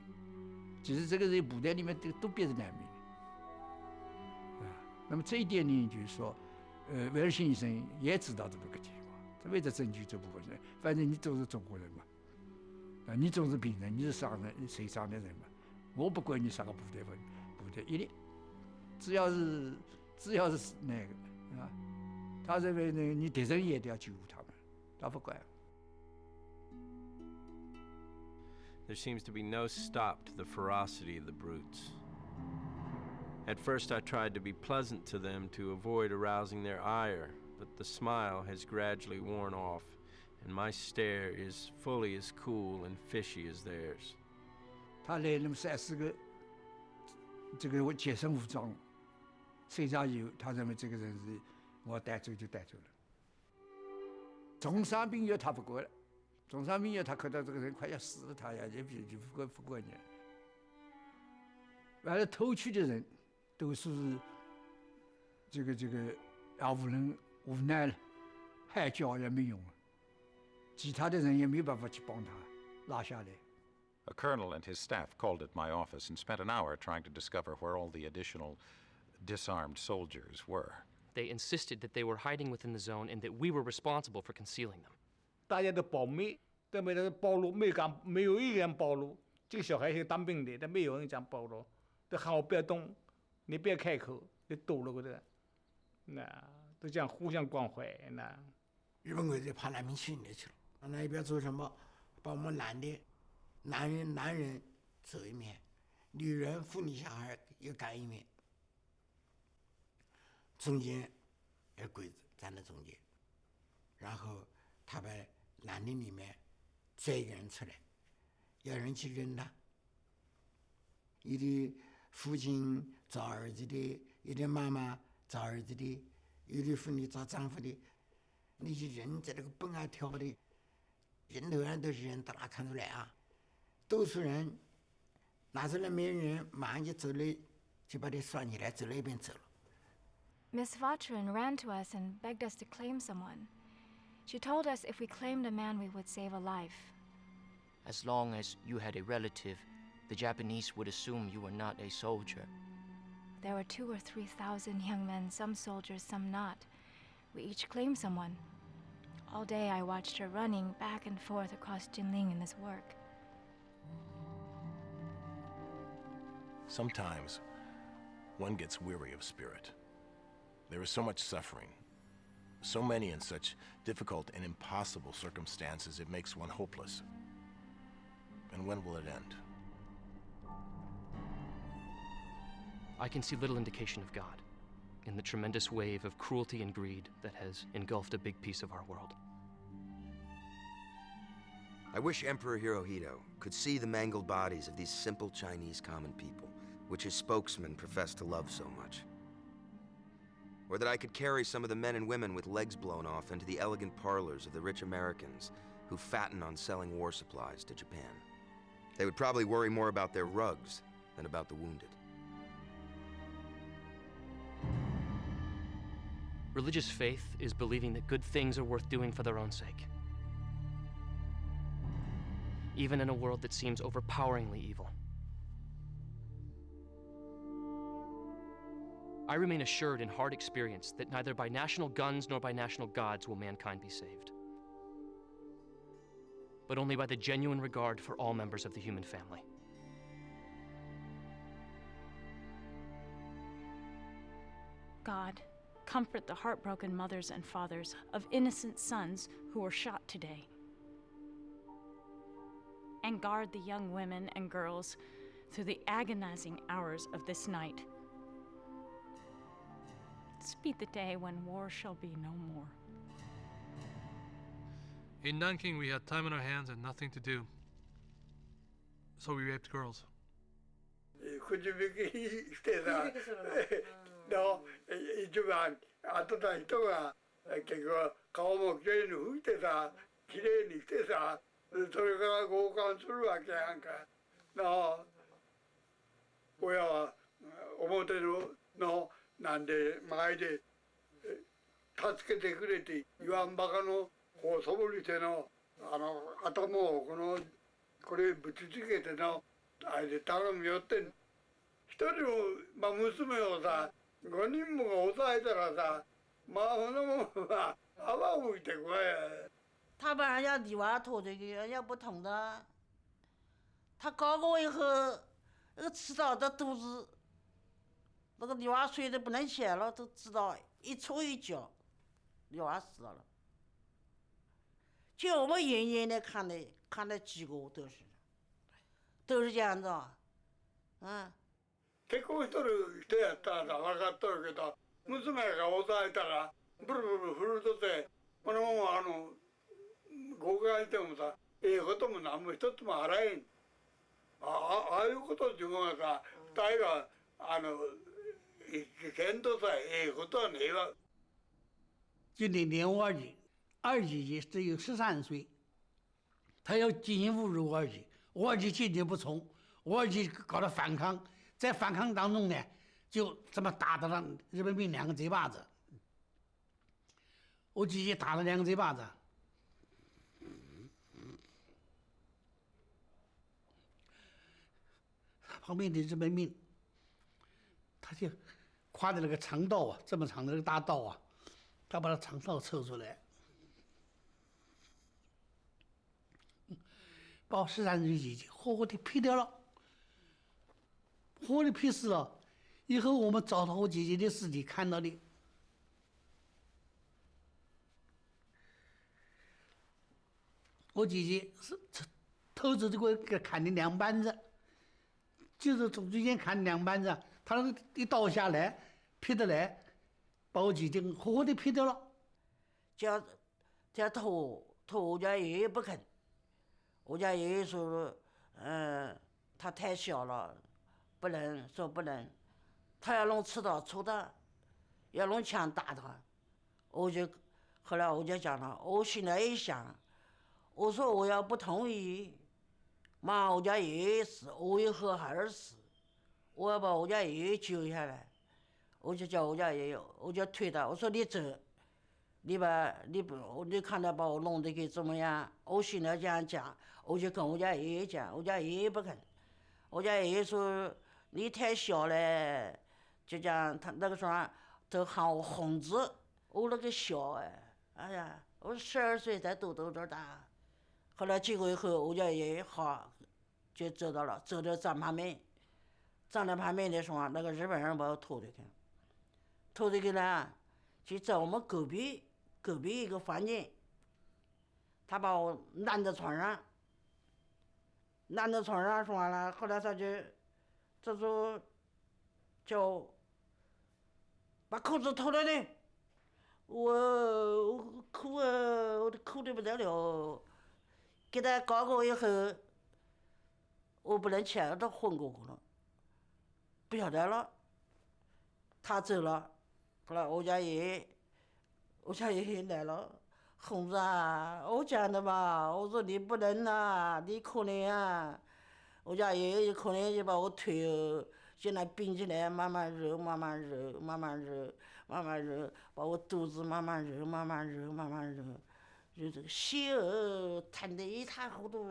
其实这个人部队里面都变成难民啊。那么这一点呢，就是说，威尔逊医生也知道这么个情况，他为了争取这部分人，反正你都是中国人嘛，啊，你总是病人，你是伤人受伤的人嘛。我不管你啥个部队，一律，只要是那个啊，他认为呢，你敌人也得要救他们，他不管。There seems to be no stop to the ferocity of the brutes. At first I tried to be pleasant to them to avoid arousing their ire, but the smile has gradually worn off, and my stare is fully as cool and fishy as theirs. 他来那么3-4个，这个全身武装，身上有，他认为这个人是我带走就带走了。重伤病院他不管了，重伤病院他看到这个人快要死了，他也就不管你了。完了偷去的人，都是这个无奈了，喊叫也没用了，其他的人也没办法去帮他拉下来。A colonel and his staff called at my office and spent an hour trying to discover where all the additional disarmed soldiers were. They insisted that they were hiding within the zone and that we were responsible for concealing them. 大家都保密，都没人暴露，没有一个人暴露。这个小孩是当兵的，但没有人讲暴露，都喊我不要动，你不要开口，你躲了个的，那都这样互相关怀那。日本鬼子跑难民区里去了，那边做什么？把我们男人走一面，女人、妇女、小孩又赶一面，中间鬼子站在中间，然后他把男的里面拽一个人出来，要人去扔他。有的父亲找儿子的，有的妈妈找儿子的，有的妇女找丈夫的，那些人在那个蹦啊跳的，人头上都是人，大家看出来啊。多数人拿出来没人，马上就走了，就把他拴起来，走了一边走了。Miss Vatrin ran to us and begged us to claim someone. She told us if we claimed a man, we would save a life. As long as you had a relative, the Japanese would assume you were not a soldier. There were 2,000 or 3,000 young men, some soldiers, some not. We each claimed someone. All day I watched her running back and forth across Jinling in this work. Sometimes one gets weary of spirit. There is so much suffering, so many in such difficult and impossible circumstances, it makes one hopeless. And when will it end? I can see little indication of God in the tremendous wave of cruelty and greed that has engulfed a big piece of our world. I wish Emperor Hirohito could see the mangled bodies of these simple Chinese common people, which his spokesman professed to love so much. Or that I could carry some of the men and women with legs blown off into the elegant parlors of the rich Americans who fatten on selling war supplies to Japan. They would probably worry more about their rugs than about the wounded. Religious faith is believing that good things are worth doing for their own sake, even in a world that seems overpoweringly evil. I remain assured in hard experience that neither by national guns nor by national gods will mankind be saved, but only by the genuine regard for all members of the human family. God, comfort the heartbroken mothers and fathers of innocent sons who were shot today. And guard the young women and girls through the agonizing hours of this night. Speed the day when war shall be no more. In Nanking, we had time on our hands and nothing to do. So we raped girls.他把人家泥娃拖这个，人家不同的。他搞过以后，那个吃到的肚子，那个泥娃睡得不能起来了，都知道一戳一脚，泥娃死了。就我们远远的看的几个都是这样子啊，嗯。結婚しとる人やったら分かっとるけど、娘が抑えたらブルブル震るとってこのまま合格してもさ、ことも何も一つもあらへん。ああいうことっていうのがさ、二人が危険とさ、ことはねえわ。今年连我儿媳只有13岁，他要进行侮辱我儿媳，我儿媳坚决不从，我儿媳搞了反抗，在反抗当中呢，就这么打了日本兵2个嘴巴子，我姐姐打了2个嘴巴子。旁边的日本兵，他就挎着那个长刀啊，这么长的那个大刀啊，他把那长刀抽出来，把我13岁姐姐活活的劈掉了，活的劈死了。以后我们找到我姐姐的尸体，看到的，我姐姐是头子这个砍的2板子。就是从中间砍2板子，他那个一刀下来，劈得来，把我姐姐活活的劈掉了。叫拖我家爷爷不肯，我家爷爷说，他太小了，不能，他要弄刺刀戳他，要弄枪打他，后来我就讲了，我现在一想，我说我要不同意。妈，我家爷爷死，我以后还是死，我要把我家爷爷救下来，我就叫我家爷爷，我就推他，我说你走，你看他把我弄得给怎么样？我现在这样讲，我就跟我家爷爷讲，我家爷爷不肯，我家爷爷说你太小了，就讲他那个时候都喊我红子，我那个小哎呀，我12岁才读这大。后来结果以后，我家爷爷好，就走到站旁边，站在旁边的时候，那个日本人把我拖着去，拖着去呢，就在我们隔壁一个房间，他把我拦在床上，说完了，后来他就说叫把裤子脱了的，我哭啊，我都哭得不得了，给他搞过以后，我不能起来，都昏过去了，不晓得了，他走了，后来我家爷爷来了。红子啊，我讲的嘛，我说你不能啊，你可怜啊。我家爷爷就可怜，就把我推进来冰起来，慢慢揉，把我肚子慢慢揉，揉这个血淌得一塌糊涂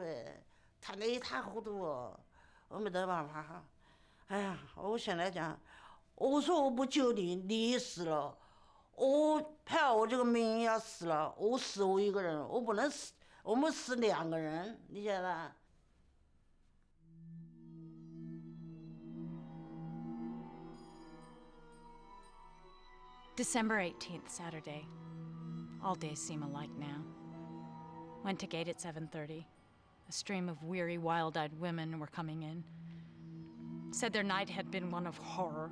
哦，我没得办法哈。哎呀，我现在讲，我说我不救你，你死了。我怕我这个命要死了，我死我一个人，我不能死，我们死2个人，你晓得？ December 18th, Saturday. All days seem alike now. Went to gate at 7:30. A stream of weary, wild-eyed women were coming in. Said their night had been one of horror,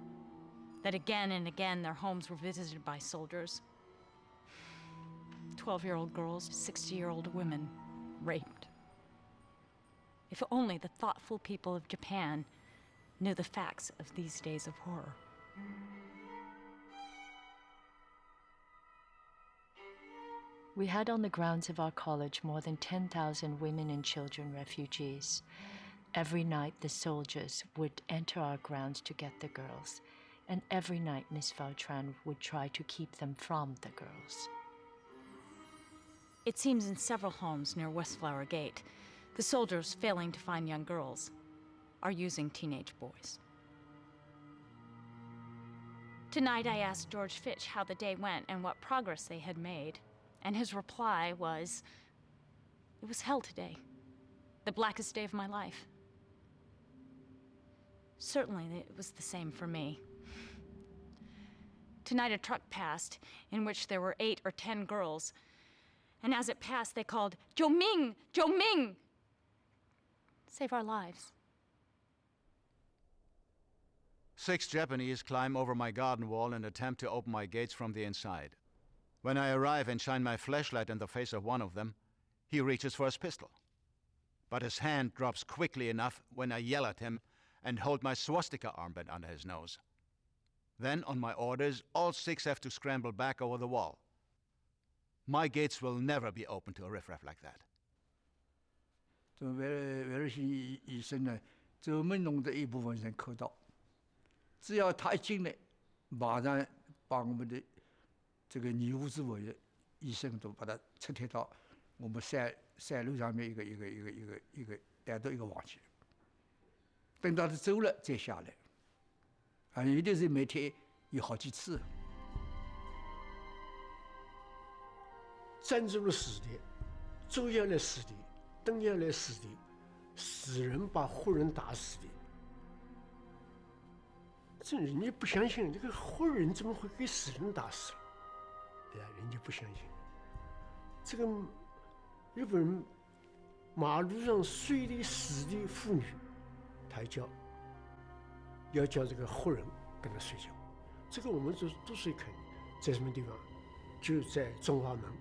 that again and again their homes were visited by soldiers. 12-year-old girls, 60-year-old women, raped. If only the thoughtful people of Japan knew the facts of these days of horror. We had on the grounds of our college more than 10,000 women and children refugees. Every night the soldiers would enter our grounds to get the girls, and every night Miss Vautran would try to keep them from the girls. It seems in several homes near Westflower Gate, the soldiers, failing to find young girls, are using teenage boys. Tonight I asked George Fitch how the day went and what progress they had made, and his reply was, "It was hell today, the blackest day of my life." Certainly it was the same for me. Tonight a truck passed in which there were 8 or 10 girls, and as it passed they called, "Zhou Ming! Zhou Ming!" Save our lives. 6 Japanese climb over my garden wall and attempt to open my gates from the inside. When I arrive and shine my flashlight in the face of one of them, he reaches for his pistol. But his hand drops quickly enough when I yell at him and hold my swastika armband under his nose. Then, on my orders, all 6 have to scramble back over the wall. My gates will never be open to a riffraff like that. 这威尔逊医生呢，这门弄的一部分人口到，只要他一进来，马上把我们的这个义务职位的医生都把他撤退到我们山路上面一个带到一个房去，等到他走了再下来，啊，有的是每天有好几次。站住了死的，坐下来死的，蹲下来死的，死人把活人打死的，这人家不相信，这个活人怎么会给死人打死了？对呀，人家不相信。这个日本人马路上睡的死的妇女，他要叫这个活人跟他睡觉。这个我们都是看，在什么地方？就在中华门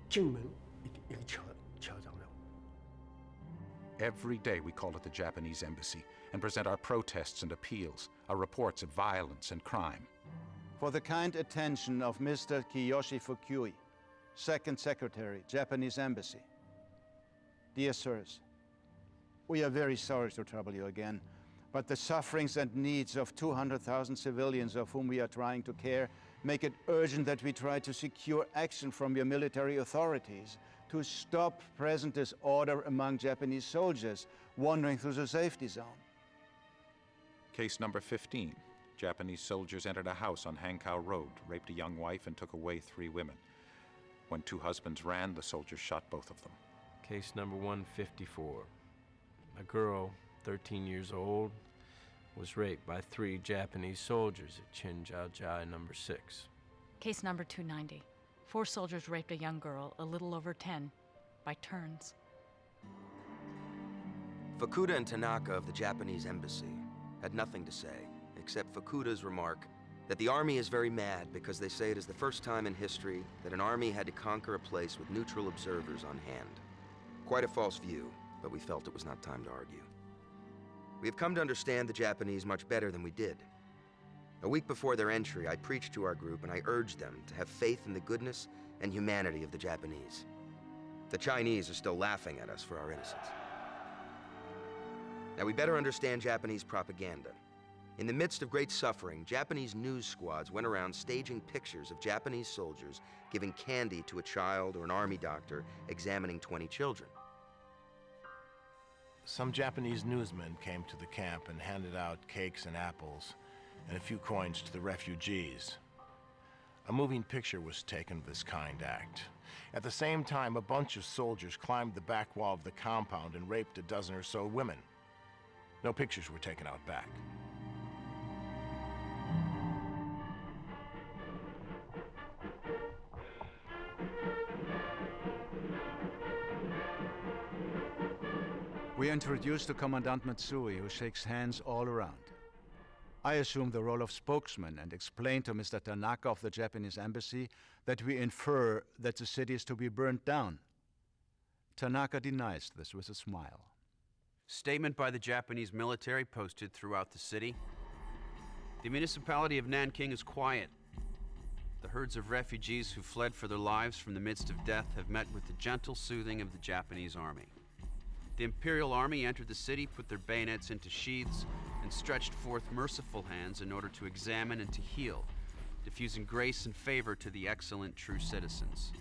进门一个桥上头。 Every day we call at the Japanese embassy and present our protests and appeals, our reports of violence and crime. For the kind attention of Mr. Kiyoshi Fukui, Second Secretary, Japanese Embassy. Dear sirs, we are very sorry to trouble you again, but the sufferings and needs of 200,000 civilians of whom we are trying to care make it urgent that we try to secure action from your military authorities to stop present disorder among Japanese soldiers wandering through the safety zone. Case number 15. Japanese soldiers entered a house on Hankow Road, raped a young wife, and took away 3 women. When 2 husbands ran, the soldiers shot both of them. Case number 154. A girl, 13 years old, was raped by 3 Japanese soldiers at Chinjiajiai number 6. Case number 290. 4 soldiers raped a young girl, a little over 10, by turns. Fukuda and Tanaka of the Japanese embassy had nothing to say, except Fukuda's remark that the army is very mad because they say it is the first time in history that an army had to conquer a place with neutral observers on hand. Quite a false view, but we felt it was not time to argue. We have come to understand the Japanese much better than we did. A week before their entry, I preached to our group and I urged them to have faith in the goodness and humanity of the Japanese. The Chinese are still laughing at us for our innocence. Now, we better understand Japanese propaganda. In the midst of great suffering, Japanese news squads went around staging pictures of Japanese soldiers giving candy to a child or an army doctor examining 20 children. Some Japanese newsmen came to the camp and handed out cakes and apples and a few coins to the refugees. A moving picture was taken of this kind act. At the same time, a bunch of soldiers climbed the back wall of the compound and raped a dozen or so women. No pictures were taken out back. We introduced to Commandant Matsui, who shakes hands all around. I assume the role of spokesman and explain to Mr. Tanaka of the Japanese embassy that we infer that the city is to be burnt down. Tanaka denies this with a smile. Statement by the Japanese military posted throughout the city. The municipality of Nanking is quiet. The herds of refugees who fled for their lives from the midst of death have met with the gentle soothing of the Japanese army. The Imperial Army entered the city, put their bayonets into sheaths, and stretched forth merciful hands in order to examine and to heal, diffusing grace and favor to the excellent true citizens.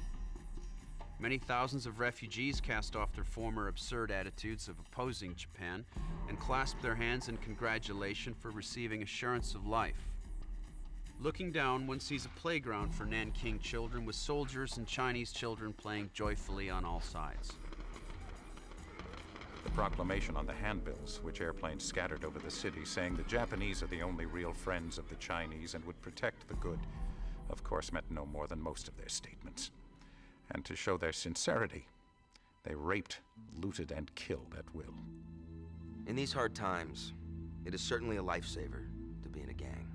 Many thousands of refugees cast off their former absurd attitudes of opposing Japan and clasped their hands in congratulation for receiving assurance of life. Looking down, one sees a playground for Nanking children with soldiers and Chinese children playing joyfully on all sides. The proclamation on the handbills, which airplanes scattered over the city, saying the Japanese are the only real friends of the Chinese and would protect the good, of course meant no more than most of their statements. And to show their sincerity, they raped, looted, and killed at will. In these hard times, it is certainly a lifesaver to be in a gang.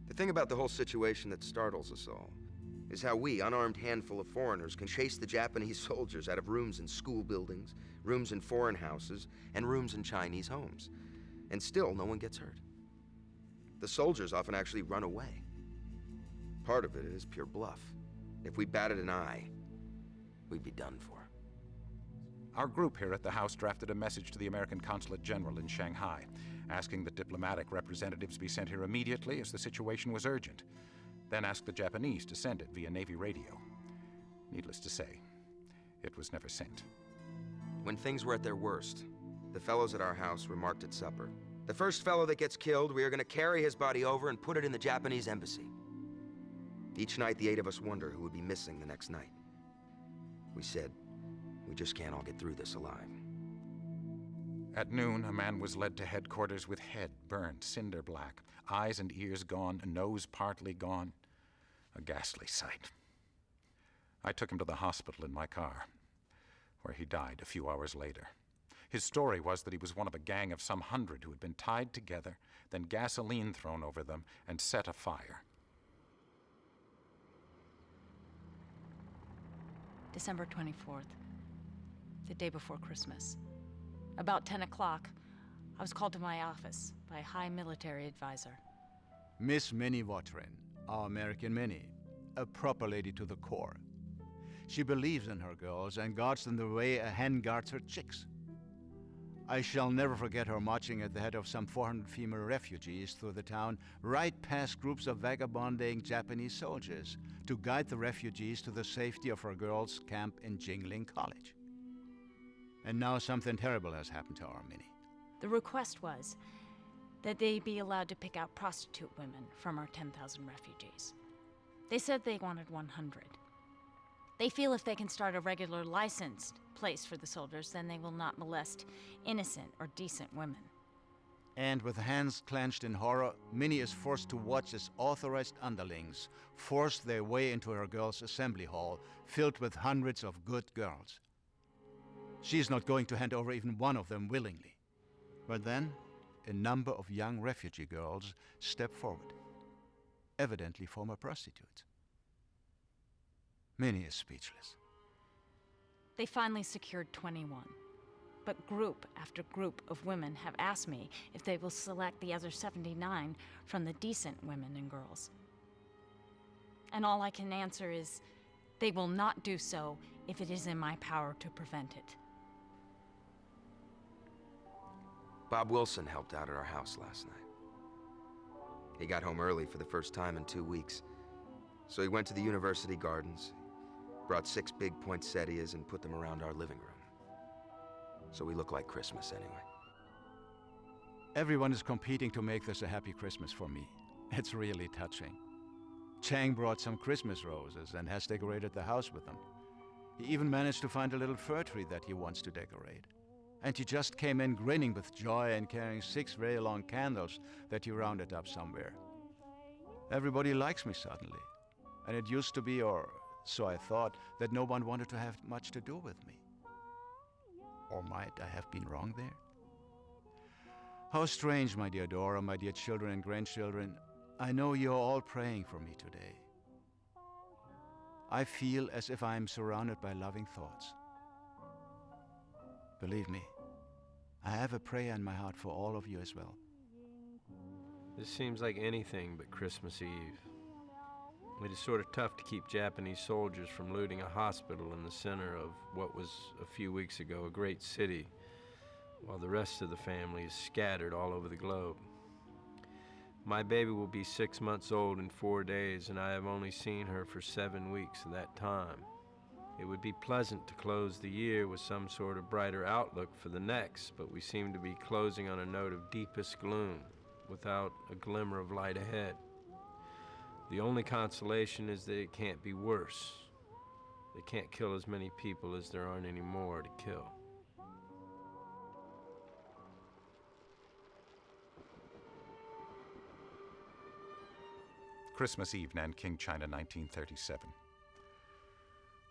The thing about the whole situation that startles us all is how we, unarmed handful of foreigners, can chase the Japanese soldiers out of rooms in school buildings, rooms in foreign houses, and rooms in Chinese homes. And still, no one gets hurt. The soldiers often actually run away. Part of it is pure bluff. If we batted an eye, we'd be done for. Our group here at the House drafted a message to the American Consulate General in Shanghai, asking that diplomatic representatives be sent here immediately as the situation was urgent. Then asked the Japanese to send it via Navy radio. Needless to say, it was never sent. When things were at their worst, the fellows at our house remarked at supper, "The first fellow that gets killed, we are going to carry his body over and put it in the Japanese embassy." Each night, the 8 of us wonder who would be missing the next night. We said, we just can't all get through this alive. At noon, a man was led to headquarters with head burned cinder black, eyes and ears gone, a nose partly gone. A ghastly sight. I took him to the hospital in my car, where he died a few hours later. His story was that he was one of a gang of some 100 who had been tied together, then gasoline thrown over them, and set afire. December 24th, the day before Christmas. About 10 o'clock, I was called to my office by a high military advisor. Miss Minnie Watrin, our American Minnie, a proper lady to the core. She believes in her girls and guards them the way a hen guards her chicks. I shall never forget her marching at the head of some 400 female refugees through the town, right past groups of vagabonding Japanese soldiers, to guide the refugees to the safety of her girls' camp in Jingling College. And now something terrible has happened to our Minnie. The request was that they be allowed to pick out prostitute women from our 10,000 refugees. They said they wanted 100. They feel if they can start a regular licensed place for the soldiers, then they will not molest innocent or decent women. And with hands clenched in horror, Minnie is forced to watch as authorized underlings force their way into her girls' assembly hall, filled with hundreds of good girls. She is not going to hand over even one of them willingly. But then, a number of young refugee girls step forward, evidently former prostitutes. Minnie is speechless. They finally secured 21. But group after group of women have asked me if they will select the other 79 from the decent women and girls. And all I can answer is, they will not do so if it is in my power to prevent it. Bob Wilson helped out at our house last night. He got home early for the first time in 2 weeks. So he went to the university gardens, brought 6 big poinsettias and put them around our living room. So we look like Christmas anyway. Everyone is competing to make this a happy Christmas for me. It's really touching. Chang brought some Christmas roses and has decorated the house with them. He even managed to find a little fir tree that he wants to decorate. And he just came in grinning with joy and carrying 6 very long candles that he rounded up somewhere. Everybody likes me suddenly. And it used to be, or so I thought, that no one wanted to have much to do with me. Or might I have been wrong there? How strange, my dear Dora, my dear children and grandchildren. I know you're all praying for me today. I feel as if I am surrounded by loving thoughts. Believe me, I have a prayer in my heart for all of you as well. This seems like anything but Christmas Eve. It is sort of tough to keep Japanese soldiers from looting a hospital in the center of what was, a few weeks ago, a great city, while the rest of the family is scattered all over the globe. My baby will be 6 months old in 4 days, and I have only seen her for 7 weeks of that time. It would be pleasant to close the year with some sort of brighter outlook for the next, but we seem to be closing on a note of deepest gloom, without a glimmer of light ahead. The only consolation is that it can't be worse. They can't kill as many people as there aren't any more to kill. Christmas Eve, Nanking, China, 1937.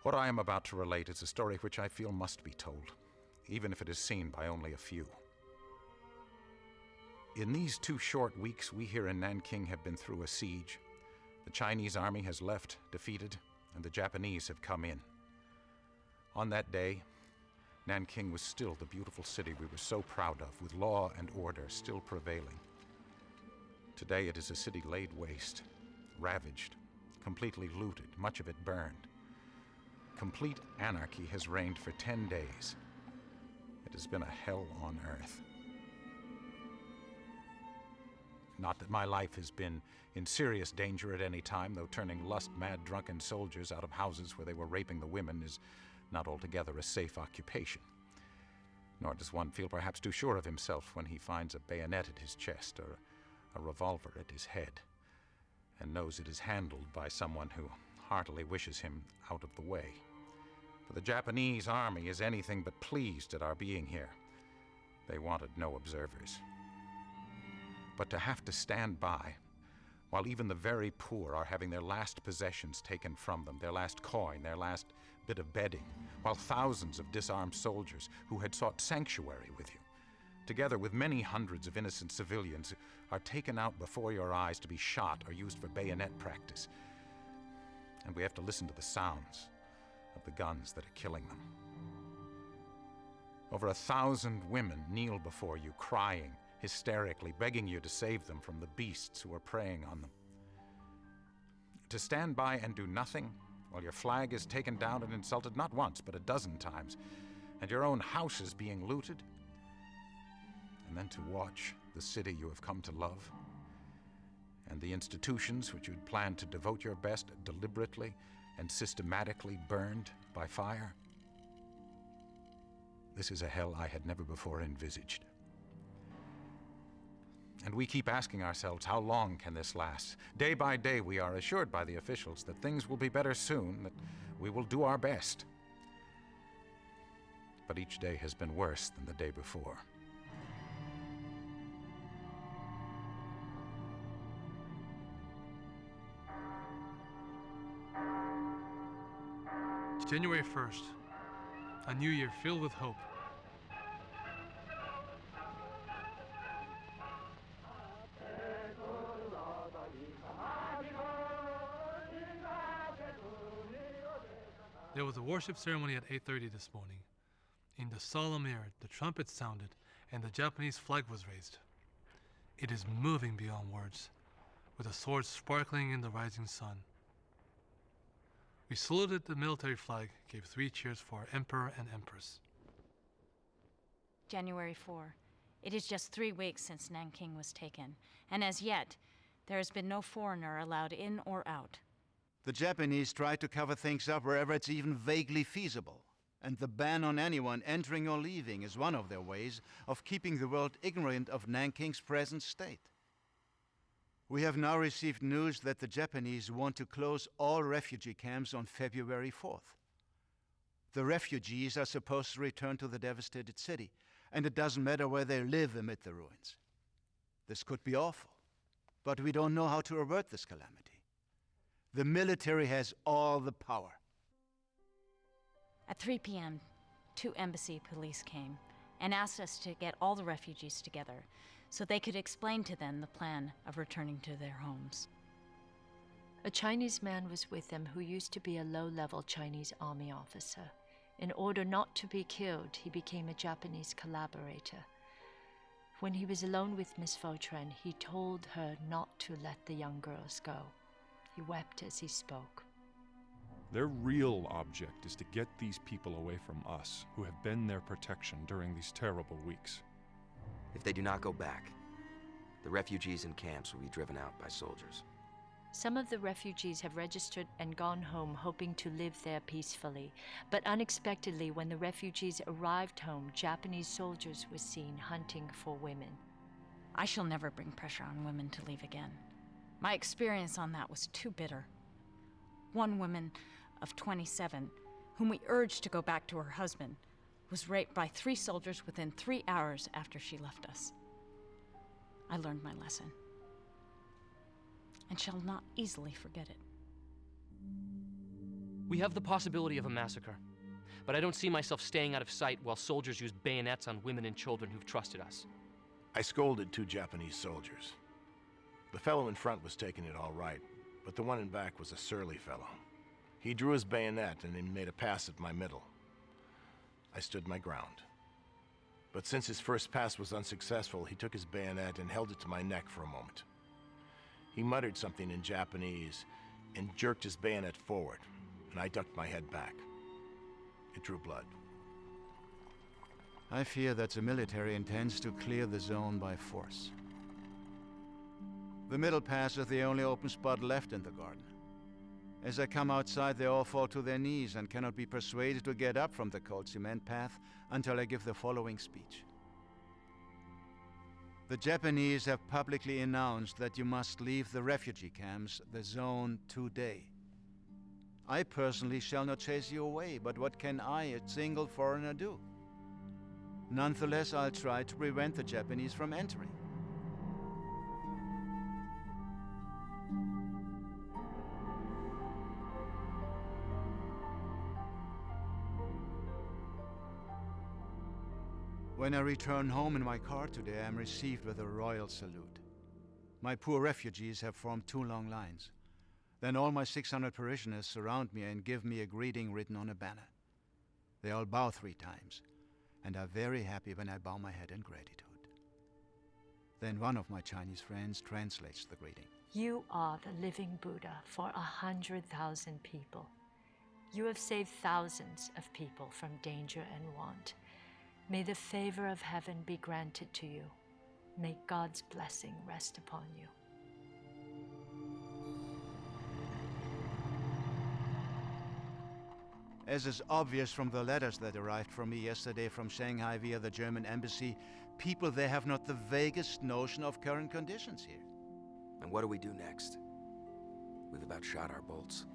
What I am about to relate is a story which I feel must be told, even if it is seen by only a few. In these 2 short weeks, we here in Nanking have been through a siege. The Chinese army has left, defeated, and the Japanese have come in. On that day, Nanking was still the beautiful city we were so proud of, with law and order still prevailing. Today it is a city laid waste, ravaged, completely looted, much of it burned. Complete anarchy has reigned for 10 days. It has been a hell on earth. Not that my life has been in serious danger at any time, though turning lust-mad, drunken soldiers out of houses where they were raping the women is not altogether a safe occupation. Nor does one feel perhaps too sure of himself when he finds a bayonet at his chest or a revolver at his head, and knows it is handled by someone who heartily wishes him out of the way. For the Japanese army is anything but pleased at our being here. They wanted no observers. But to have to stand by while even the very poor are having their last possessions taken from them, their last coin, their last bit of bedding, while thousands of disarmed soldiers who had sought sanctuary with you, together with many hundreds of innocent civilians, are taken out before your eyes to be shot or used for bayonet practice. And we have to listen to the sounds of the guns that are killing them. Over 1,000 women kneel before you, crying, hysterically, begging you to save them from the beasts who are preying on them. To stand by and do nothing while your flag is taken down and insulted not once, but 12 times, and your own house is being looted, and then to watch the city you have come to love, and the institutions which you had planned to devote your best deliberately and systematically burned by fire. This is a hell I had never before envisaged. And we keep asking ourselves, how long can this last? Day by day, we are assured by the officials that things will be better soon, that we will do our best. But each day has been worse than the day before. It's January 1st, a new year filled with hope. There was a worship ceremony at 8:30 this morning. In the solemn air, the trumpets sounded and the Japanese flag was raised. It is moving beyond words, with the swords sparkling in the rising sun. We saluted the military flag, gave 3 cheers for our Emperor and Empress. January 4. It is just 3 weeks since Nanking was taken, and as yet, there has been no foreigner allowed in or out. The Japanese try to cover things up wherever it's even vaguely feasible, and the ban on anyone entering or leaving is one of their ways of keeping the world ignorant of Nanking's present state. We have now received news that the Japanese want to close all refugee camps on February 4th. The refugees are supposed to return to the devastated city, and it doesn't matter where they live amid the ruins. This could be awful, but we don't know how to avert this calamity. The military has all the power. At 3 p.m., 2 embassy police came and asked us to get all the refugees together so they could explain to them the plan of returning to their homes. A Chinese man was with them who used to be a low-level Chinese army officer. In order not to be killed, he became a Japanese collaborator. When he was alone with Miss Vautrin, he told her not to let the young girls go. He wept as he spoke. Their real object is to get these people away from us, who have been their protection during these terrible weeks. If they do not go back, the refugees in camps will be driven out by soldiers. Some of the refugees have registered and gone home hoping to live there peacefully, but unexpectedly when the refugees arrived home, Japanese soldiers were seen hunting for women. I shall never bring pressure on women to leave again. My experience on that was too bitter. One woman of 27, whom we urged to go back to her husband, was raped by 3 soldiers within 3 hours after she left us. I learned my lesson, and shall not easily forget it. We have the possibility of a massacre, but I don't see myself staying out of sight while soldiers use bayonets on women and children who've trusted us. I scolded 2 Japanese soldiers. The fellow in front was taking it all right, but the one in back was a surly fellow. He drew his bayonet and he made a pass at my middle. I stood my ground. But since his first pass was unsuccessful, he took his bayonet and held it to my neck for a moment. He muttered something in Japanese and jerked his bayonet forward, and I ducked my head back. It drew blood. I fear that the military intends to clear the zone by force. The middle pass is the only open spot left in the garden. As I come outside, they all fall to their knees and cannot be persuaded to get up from the cold cement path until I give the following speech. The Japanese have publicly announced that you must leave the refugee camps, the zone, today. I personally shall not chase you away, but what can I, a single foreigner, do? Nonetheless, I'll try to prevent the Japanese from entering. When I return home in my car today, I am received with a royal salute. My poor refugees have formed 2 long lines. Then all my 600 parishioners surround me and give me a greeting written on a banner. They all bow 3 times, and are very happy when I bow my head in gratitude. Then one of my Chinese friends translates the greeting. You are the living Buddha for 100,000 people. You have saved thousands of people from danger and want. May the favor of heaven be granted to you. May God's blessing rest upon you. As is obvious from the letters that arrived from me yesterday from Shanghai via the German embassy, people there have not the vaguest notion of current conditions here. And what do we do next? We've about shot our bolts.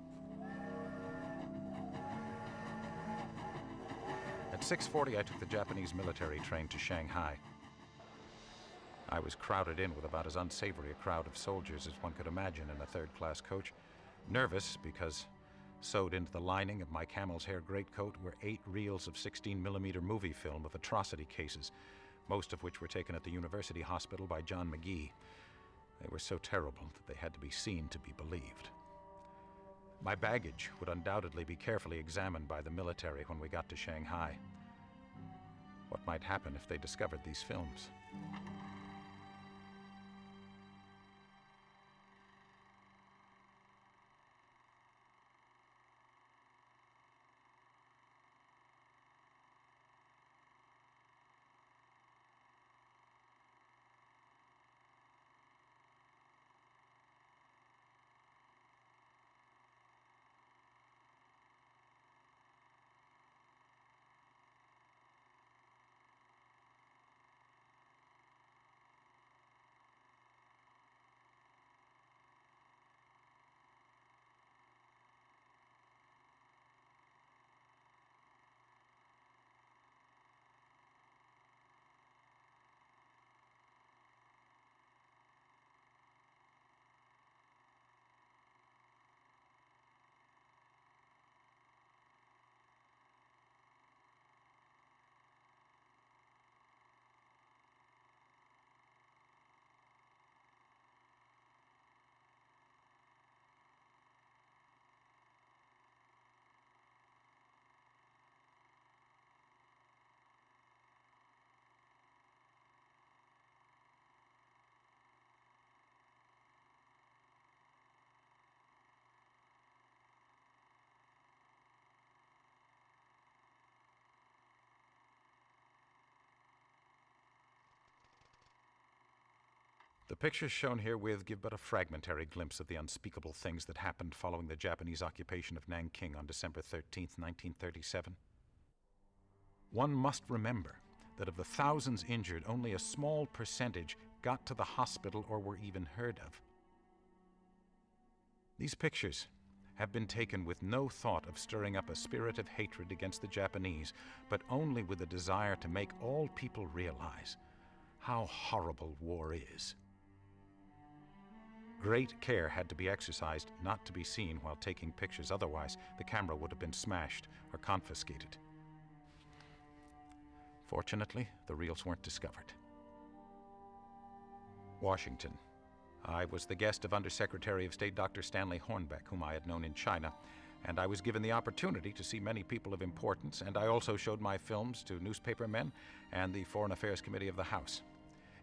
At 6:40, I took the Japanese military train to Shanghai. I was crowded in with about as unsavory a crowd of soldiers as one could imagine in a third-class coach, nervous because Sewed into the lining of my camel's hair greatcoat were 8 reels of 16mm movie film of atrocity cases, most of which were taken at the university hospital by John McGee. They were so terrible that they had to be seen to be believed. My baggage would undoubtedly be carefully examined by the military when we got to Shanghai. What might happen if they discovered these films? The pictures shown herewith give but a fragmentary glimpse of the unspeakable things that happened following the Japanese occupation of Nanking on December 13th, 1937. One must remember that of the thousands injured, only a small percentage got to the hospital or were even heard of. These pictures have been taken with no thought of stirring up a spirit of hatred against the Japanese, but only with a desire to make all people realize how horrible war is. Great care had to be exercised not to be seen while taking pictures, otherwise the camera would have been smashed or confiscated. Fortunately, the reels weren't discovered. Washington. I was the guest of Undersecretary of State Dr. Stanley Hornbeck, whom I had known in China, and I was given the opportunity to see many people of importance, and I also showed my films to newspapermen and the Foreign Affairs Committee of the House.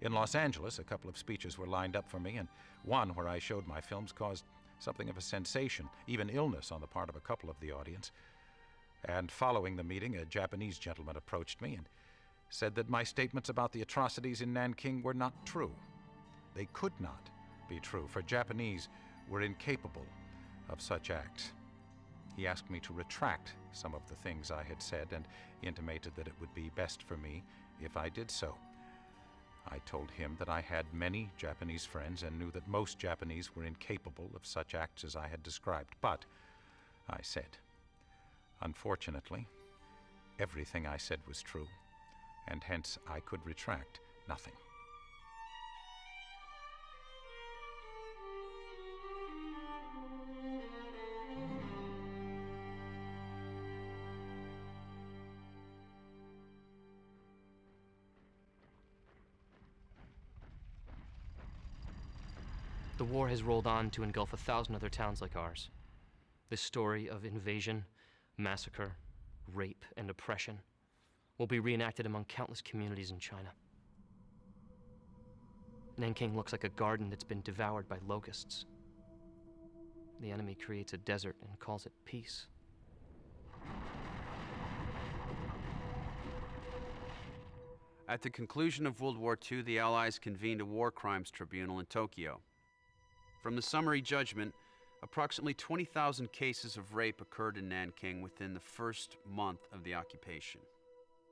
In Los Angeles, a couple of speeches were lined up for me, and one where I showed my films caused something of a sensation, even illness on the part of a couple of the audience. And following the meeting, a Japanese gentleman approached me and said that my statements about the atrocities in Nanking were not true. They could not be true, for Japanese were incapable of such acts. He asked me to retract some of the things I had said and intimated that it would be best for me if I did so. I told him that I had many Japanese friends and knew that most Japanese were incapable of such acts as I had described. But, I said, unfortunately, everything I said was true, and hence I could retract nothing. The war has rolled on to engulf 1,000 other towns like ours. This story of invasion, massacre, rape, and oppression will be reenacted among countless communities in China. Nanking looks like a garden that's been devoured by locusts. The enemy creates a desert and calls it peace. At the conclusion of World War II, the Allies convened a war crimes tribunal in Tokyo. From the summary judgment, approximately 20,000 cases of rape occurred in Nanking within the first month of the occupation.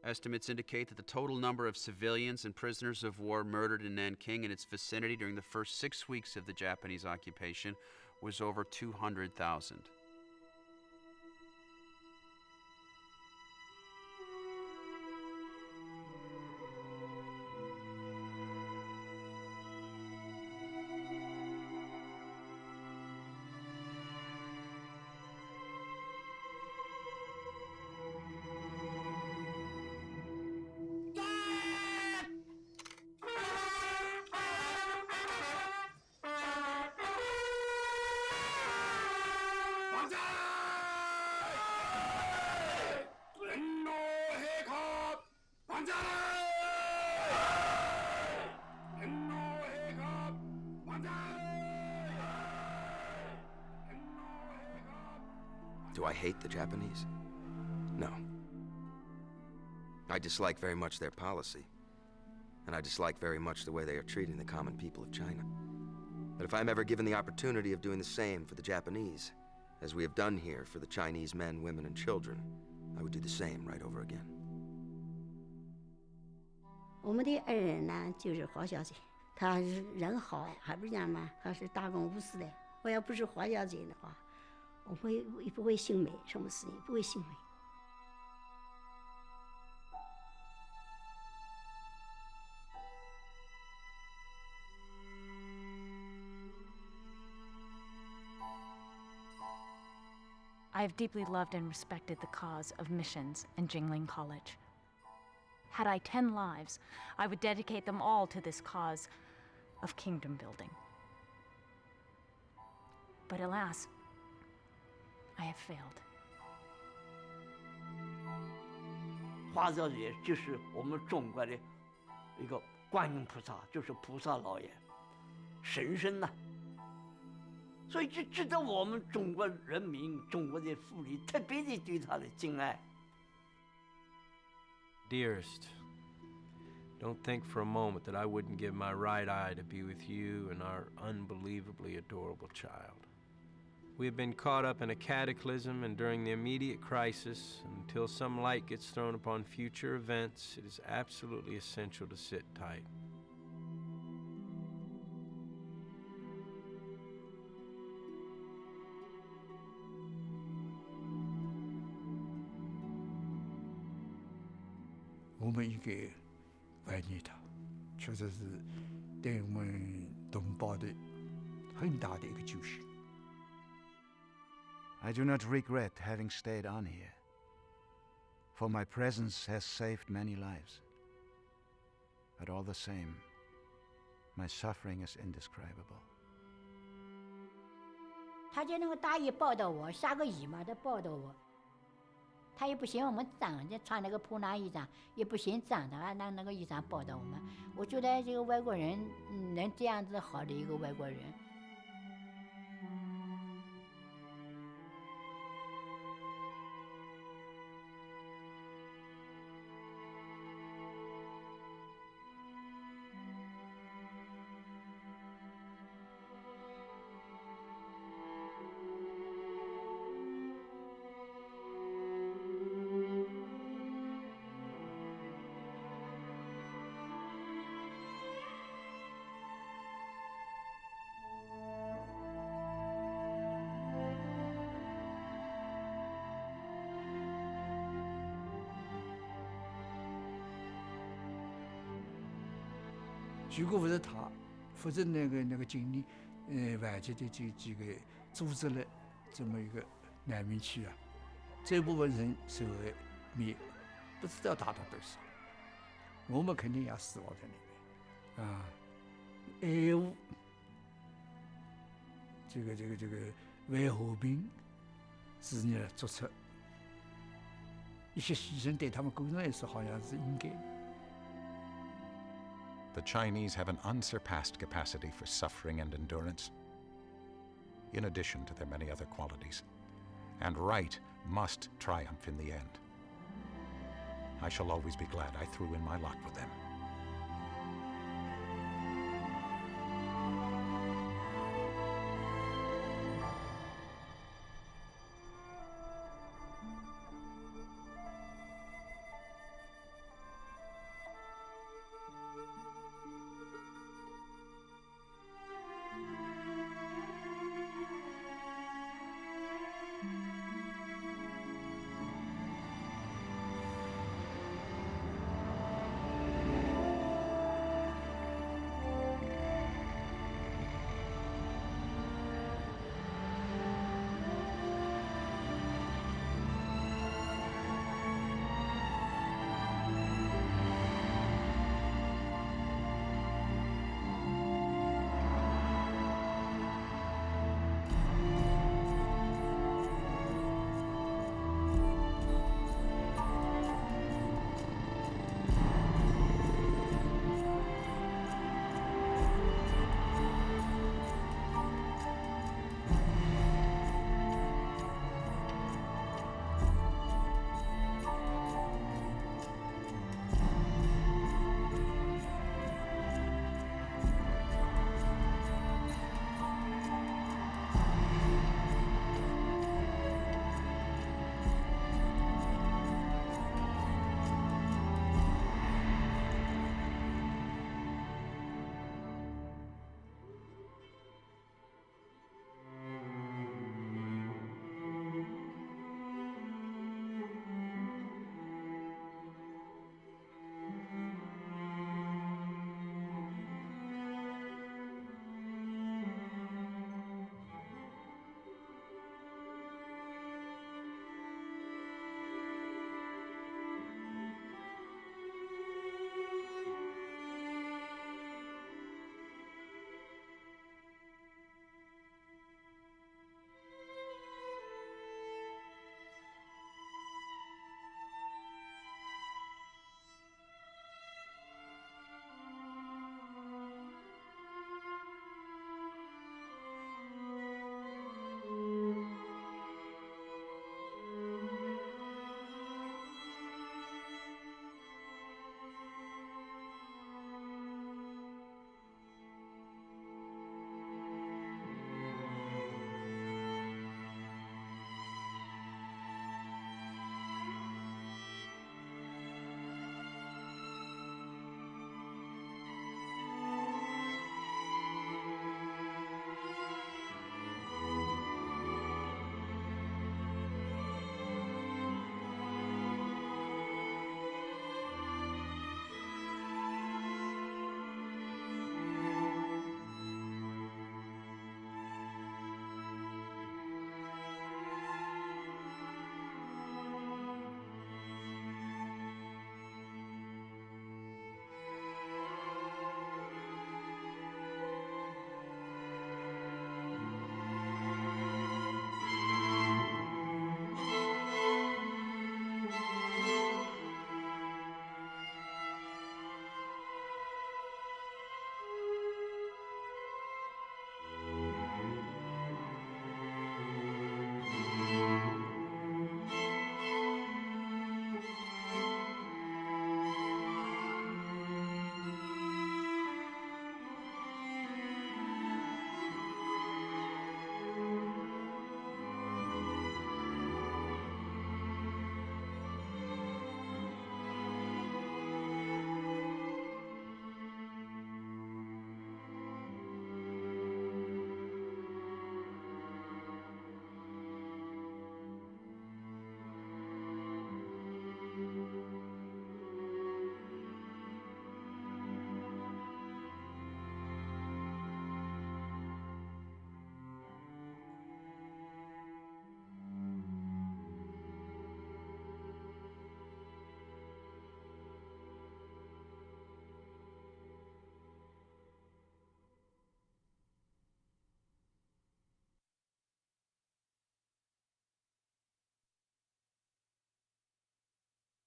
Estimates indicate that the total number of civilians and prisoners of war murdered in Nanking and its vicinity during the first 6 weeks of the Japanese occupation was over 200,000. Do I hate the Japanese? No. I dislike very much their policy, and I dislike very much the way they are treating the common people of China. But if I'm ever given the opportunity of doing the same for the Japanese, as we have done here for the Chinese men, women, and children, I would do the same right over again. 我们的爱人呢，就是花小姐，她是人好哎，还不是讲嘛，她是大公无私的。我要不是花小姐的话，我不会幸美，什么事情不会幸美。I have deeply loved and respected the cause of missions and Jingling College. Had I 10 lives, I would dedicate them all to this cause of kingdom building. But alas, I have failed. 花小姐就是我们中国的一个观音菩萨，就是菩萨老爷，神圣呐。所以这值得我们中国人民、中国的妇女特别的对她的敬爱。Dearest, don't think for a moment that I wouldn't give my right eye to be with you and our unbelievably adorable child. We have been caught up in a cataclysm, and during the immediate crisis, until some light gets thrown upon future events, it is absolutely essential to sit tight. We 我们应该怀念他，确实是对我们同胞的很大的一个救赎。I do not regret having stayed on here, for my presence has saved many lives. But all the same, my suffering is indescribable. 他就那个大衣抱到我，下个雨嘛，他抱到我。他也不嫌我们脏，就穿那个破烂衣裳，也不嫌脏的，还拿那个衣裳抱到我们。我觉得这个外国人能这样子好的一个外国人。如果不是他，否则那个经理，外界的几个组织了这么一个难民区啊，这部分人受了灭，不知道达到多少，我们肯定要死亡在里面啊。爱护这个为和平事业做出一些牺牲，对他们个人来说好像是应该的。The Chinese have an unsurpassed capacity for suffering and endurance, in addition to their many other qualities. And right must triumph in the end. I shall always be glad I threw in my lot with them.